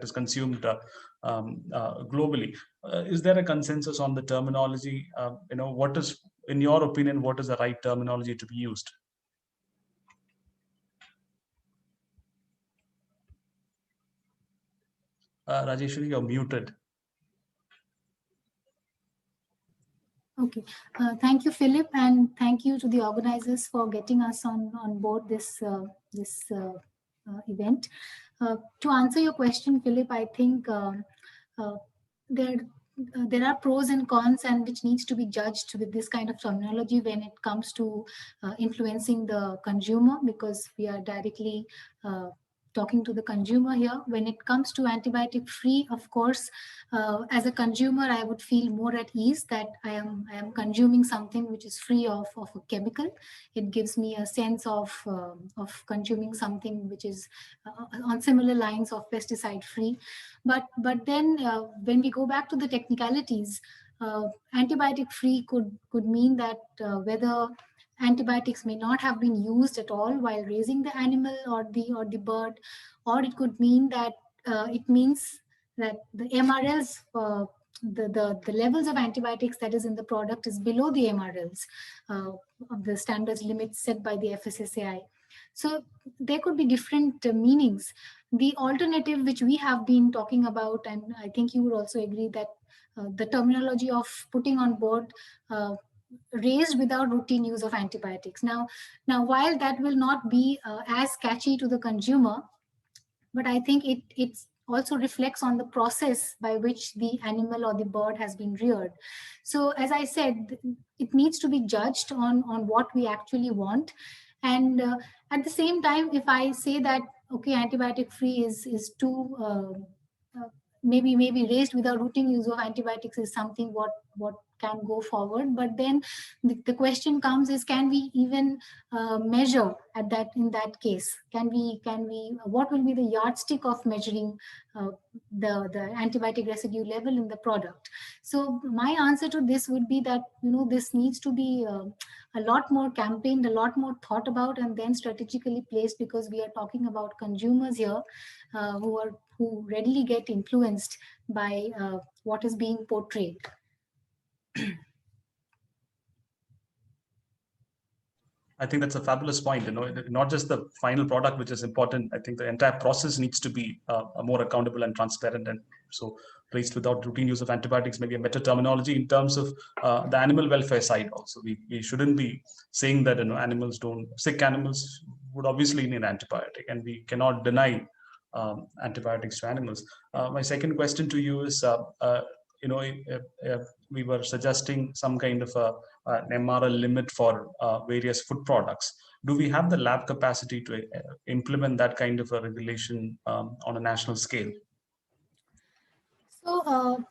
is consumed globally. Is there a consensus on the terminology? What is, in your opinion, what is the right terminology to be used? Rajeshwari, you're muted. Okay, thank you, Philip, and thank you to the organizers for getting us on board this event. To answer your question, Philip, I think there are pros and cons, and which needs to be judged with this kind of terminology when it comes to influencing the consumer, because we are directly talking to the consumer here. When it comes to antibiotic free, of course, as a consumer, I would feel more at ease that I am consuming something which is free of a chemical. It gives me a sense of consuming something which is on similar lines of pesticide free. But then when we go back to the technicalities, antibiotic free could mean that whether antibiotics may not have been used at all while raising the animal or the bird, or it could mean that it means that the MRLs, the levels of antibiotics that is in the product is below the MRLs of the standards limits set by the FSSAI. So there could be different meanings. The alternative which we have been talking about, and I think you would also agree that the terminology of putting on board raised without routine use of antibiotics. Now while that will not be as catchy to the consumer, but I think it also reflects on the process by which the animal or the bird has been reared. So as I said, it needs to be judged on what we actually want. And at the same time, if I say that, okay, antibiotic free is too, maybe raised without routine use of antibiotics is something what can go forward. But then the question comes is, can we even measure in that case? Can we what will be the yardstick of measuring the antibiotic residue level in the product? So my answer to this would be that, this needs to be a lot more campaigned, a lot more thought about, and then strategically placed, because we are talking about consumers here who readily get influenced by what is being portrayed. I think that's a fabulous point. Not just the final product, which is important. I think the entire process needs to be more accountable and transparent, and so raised without routine use of antibiotics, maybe a better terminology in terms of the animal welfare side. Also, we shouldn't be saying that sick animals would obviously need antibiotic, and we cannot deny antibiotics to animals. My second question to you is, we were suggesting some kind of an MRL limit for various food products. Do we have the lab capacity to implement that kind of a regulation on a national scale? So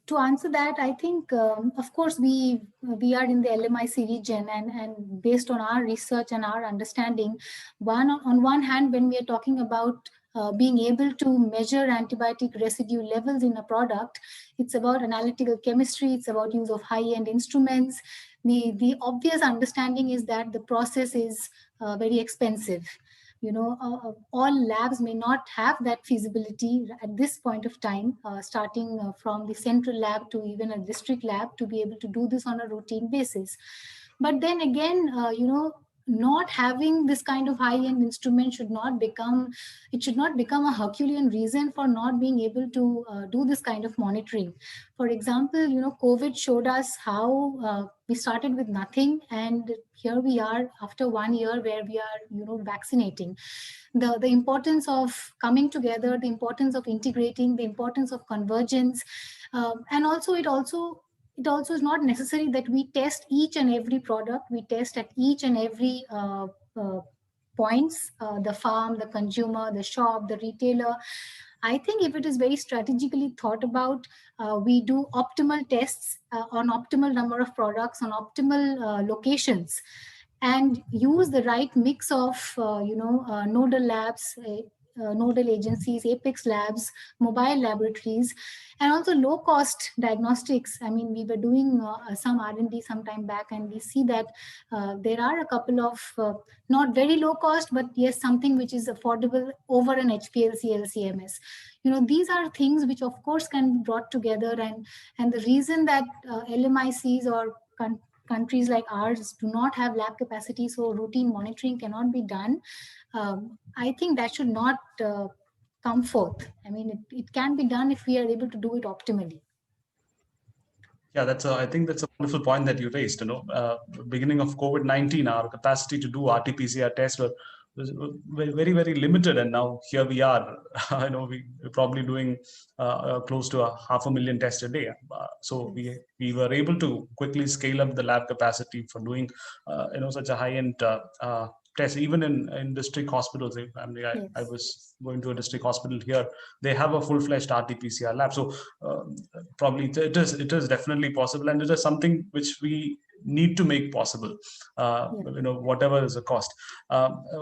to answer that, I think, of course, we are in the LMIC region, and based on our research and our understanding, on one hand, when we are talking about being able to measure antibiotic residue levels in a product, it's about analytical chemistry, it's about use of high-end instruments. The obvious understanding is that the process is very expensive. All labs may not have that feasibility at this point of time, starting from the central lab to even a district lab, to be able to do this on a routine basis. But then again, not having this kind of high-end instrument should not become a Herculean reason for not being able to do this kind of monitoring. For example, COVID showed us how we started with nothing, and here we are after 1 year where we are, vaccinating. The importance of coming together, the importance of integrating, the importance of convergence, and also it also is not necessary that we test each and every product. We test at each and every points, the farm, the consumer, the shop, the retailer. I think if it is very strategically thought about, we do optimal tests on optimal number of products, on optimal locations, and use the right mix of nodal labs, nodal agencies, apex labs, mobile laboratories, and also low cost diagnostics. I mean, we were doing some R&D some time back, and we see that there are a couple of not very low cost, but yes, something which is affordable over an HPLC LCMS. These are things which of course can be brought together, and the reason that LMICs or countries like ours do not have lab capacity, so routine monitoring cannot be done, I think that should not come forth. I mean, it can be done if we are able to do it optimally. Yeah, I think that's a wonderful point that you raised. Beginning of COVID-19, our capacity to do RT-PCR tests was very, very limited, and now here we are. We're probably doing close to 500,000 tests a day. So we were able to quickly scale up the lab capacity for doing such a high-end test, even in district hospitals. I was going to a district hospital here. They have a full-fledged RT-PCR lab. So probably it is definitely possible, and it is something which we need to make possible, whatever is the cost.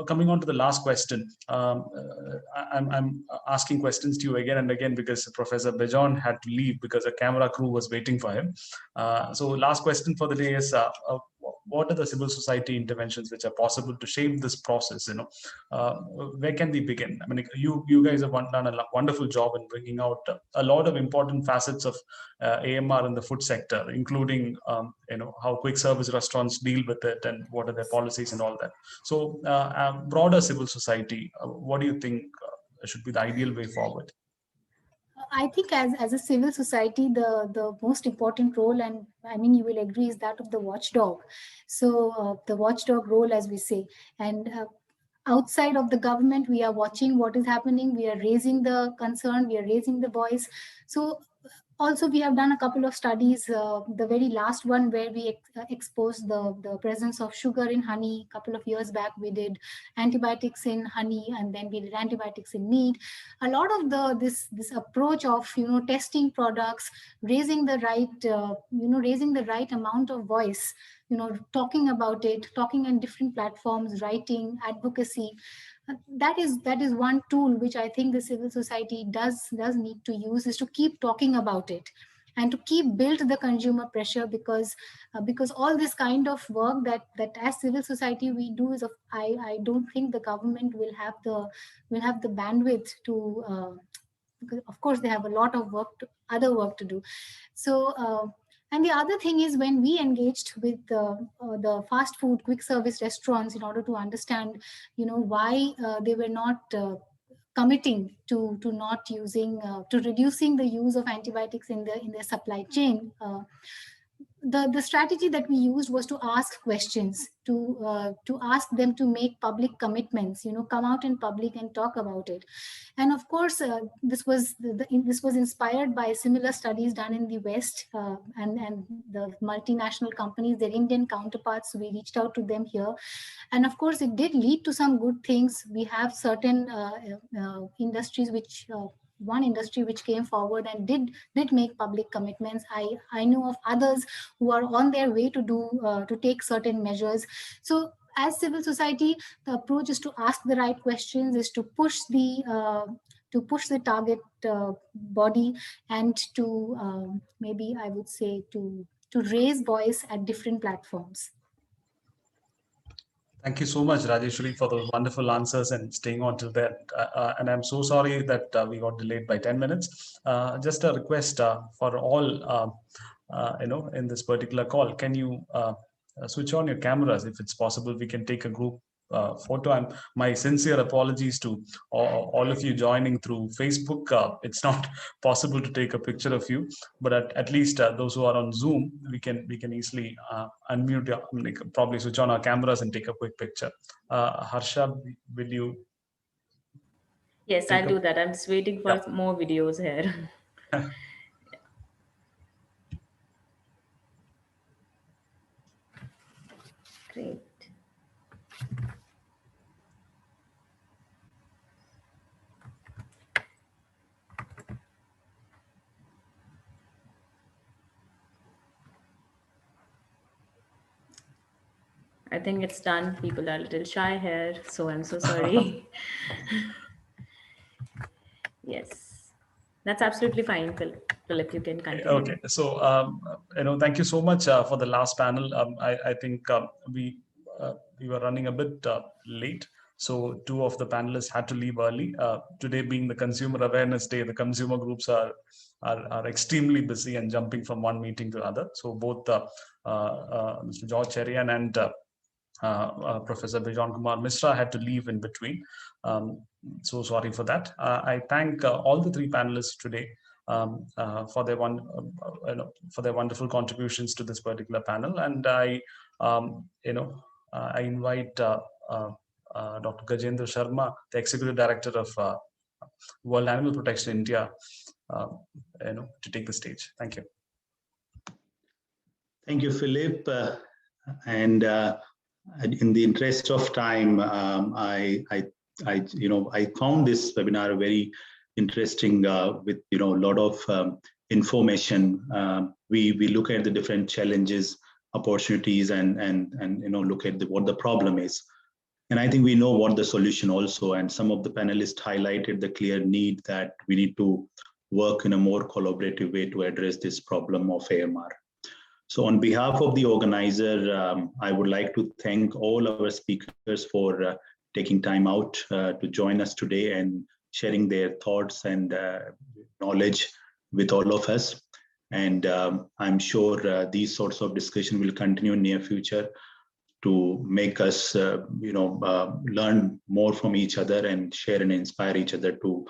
Coming on to the last question, I'm asking questions to you again and again because Professor Bejon had to leave because a camera crew was waiting for him. So last question for the day is, what are the civil society interventions which are possible to shape this process? Where can we begin? I mean, you guys have done a wonderful job in bringing out a lot of important facets of AMR in the food sector, including how quick service restaurants deal with it and what are their policies and all that. So broader civil society, what do you think should be the ideal way forward? I think as a civil society, the most important role, and I mean, you will agree, is that of the watchdog. So the watchdog role, as we say, and outside of the government, we are watching what is happening. We are raising the concern. We are raising the voice. So also, we have done a couple of studies. The very last one where we exposed the presence of sugar in honey. A couple of years back, we did antibiotics in honey, and then we did antibiotics in meat. A lot of this approach of testing products, raising the right amount of voice, talking about it, talking on different platforms, writing, advocacy. That is one tool which I think the civil society does need to use, is to keep talking about it and to keep build the consumer pressure, because all this kind of work that as civil society we do is I don't think the government will have the bandwidth to because of course they have a lot of other work to do. So and the other thing is, when we engaged with the fast food quick service restaurants in order to understand, why they were not committing to not using to reducing the use of antibiotics in their supply chain. The strategy that we used was to ask questions, to ask them to make public commitments, come out in public and talk about it. And of course, this was inspired by similar studies done in the West, and the multinational companies, their Indian counterparts. We reached out to them here, and of course, it did lead to some good things. We have certain industries which. One industry which came forward and did make public commitments. I know of others who are on their way to take certain measures. So as civil society, the approach is to ask the right questions, is to push the target body, and to maybe I would say to raise voice at different platforms. Thank you so much, Rajeshwari, for those wonderful answers and staying on till that. And I'm so sorry that we got delayed by 10 minutes. Just a request for all, in this particular call, can you switch on your cameras if it's possible? We can take a group photo. And my sincere apologies to all of you joining through Facebook. It's not possible to take a picture of you, but at least those who are on Zoom, we can easily unmute, probably switch on our cameras and take a quick picture. Harsha, will you? Yes, I'll do that. I'm just waiting for more videos here. Great. I think it's done. People are a little shy here, so I'm so sorry. Yes, that's absolutely fine, Philip. You can continue. Okay, so thank you so much for the last panel. I think we were running a bit late, so two of the panelists had to leave early. Today being the Consumer Awareness Day, the consumer groups are extremely busy and jumping from one meeting to other. So both Mr. George Cherian and Professor Bijan Kumar Misra had to leave in between. So sorry for that. I thank all the three panelists today for their wonderful contributions to this particular panel, and I invite Dr. Gajendra Sharma, the Executive Director of World Animal Protection India, to take the stage. Thank you. Thank you, Philip. And in the interest of time, I found this webinar very interesting with a lot of information. We look at the different challenges, opportunities, and look at what the problem is. And I think we know what the solution also. And some of the panelists highlighted the clear need that we need to work in a more collaborative way to address this problem of AMR. So on behalf of the organizer, I would like to thank all our speakers for taking time out to join us today and sharing their thoughts and knowledge with all of us. And I'm sure these sorts of discussion will continue in near future to make us, learn more from each other and share and inspire each other to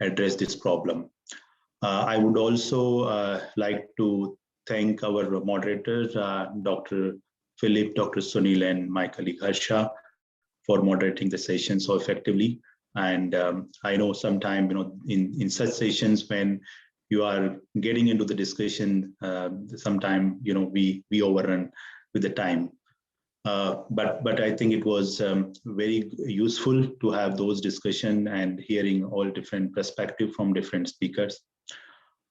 address this problem. I would also like to thank our moderators, Dr. Philip, Dr. Sunil, and my colleague Harsha for moderating the session so effectively. And I know sometime, in such sessions when you are getting into the discussion, sometime, we overrun with the time. But I think it was very useful to have those discussion and hearing all different perspectives from different speakers.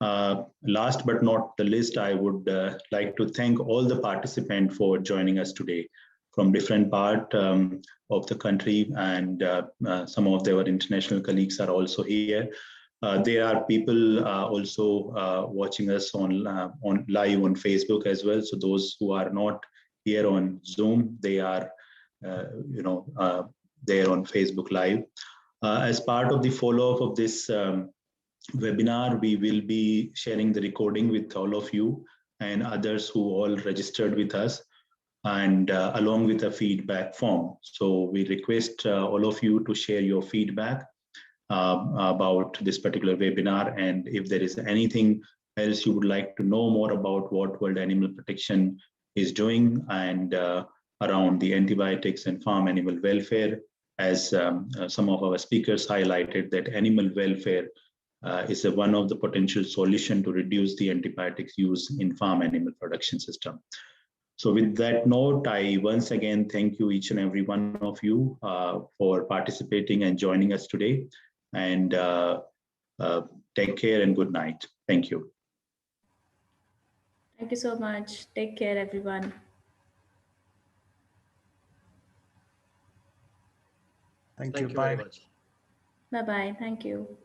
Last but not the least, I would like to thank all the participants for joining us today from different part of the country, and some of our international colleagues are also here. There are people also watching us on live on Facebook as well. So those who are not here on Zoom, they are there on Facebook Live. As part of the follow-up of this webinar, we will be sharing the recording with all of you and others who all registered with us, and along with a feedback form. So we request all of you to share your feedback about this particular webinar, and if there is anything else you would like to know more about what World Animal Protection is doing and around the antibiotics and farm animal welfare, as some of our speakers highlighted, that animal welfare is one of the potential solution to reduce the antibiotics use in farm animal production system. So with that note, I once again thank you, each and every one of you, for participating and joining us today. And take care and good night. Thank you. Thank you so much. Take care, everyone. Thank you. Very Bye. much. Bye-bye. Thank you.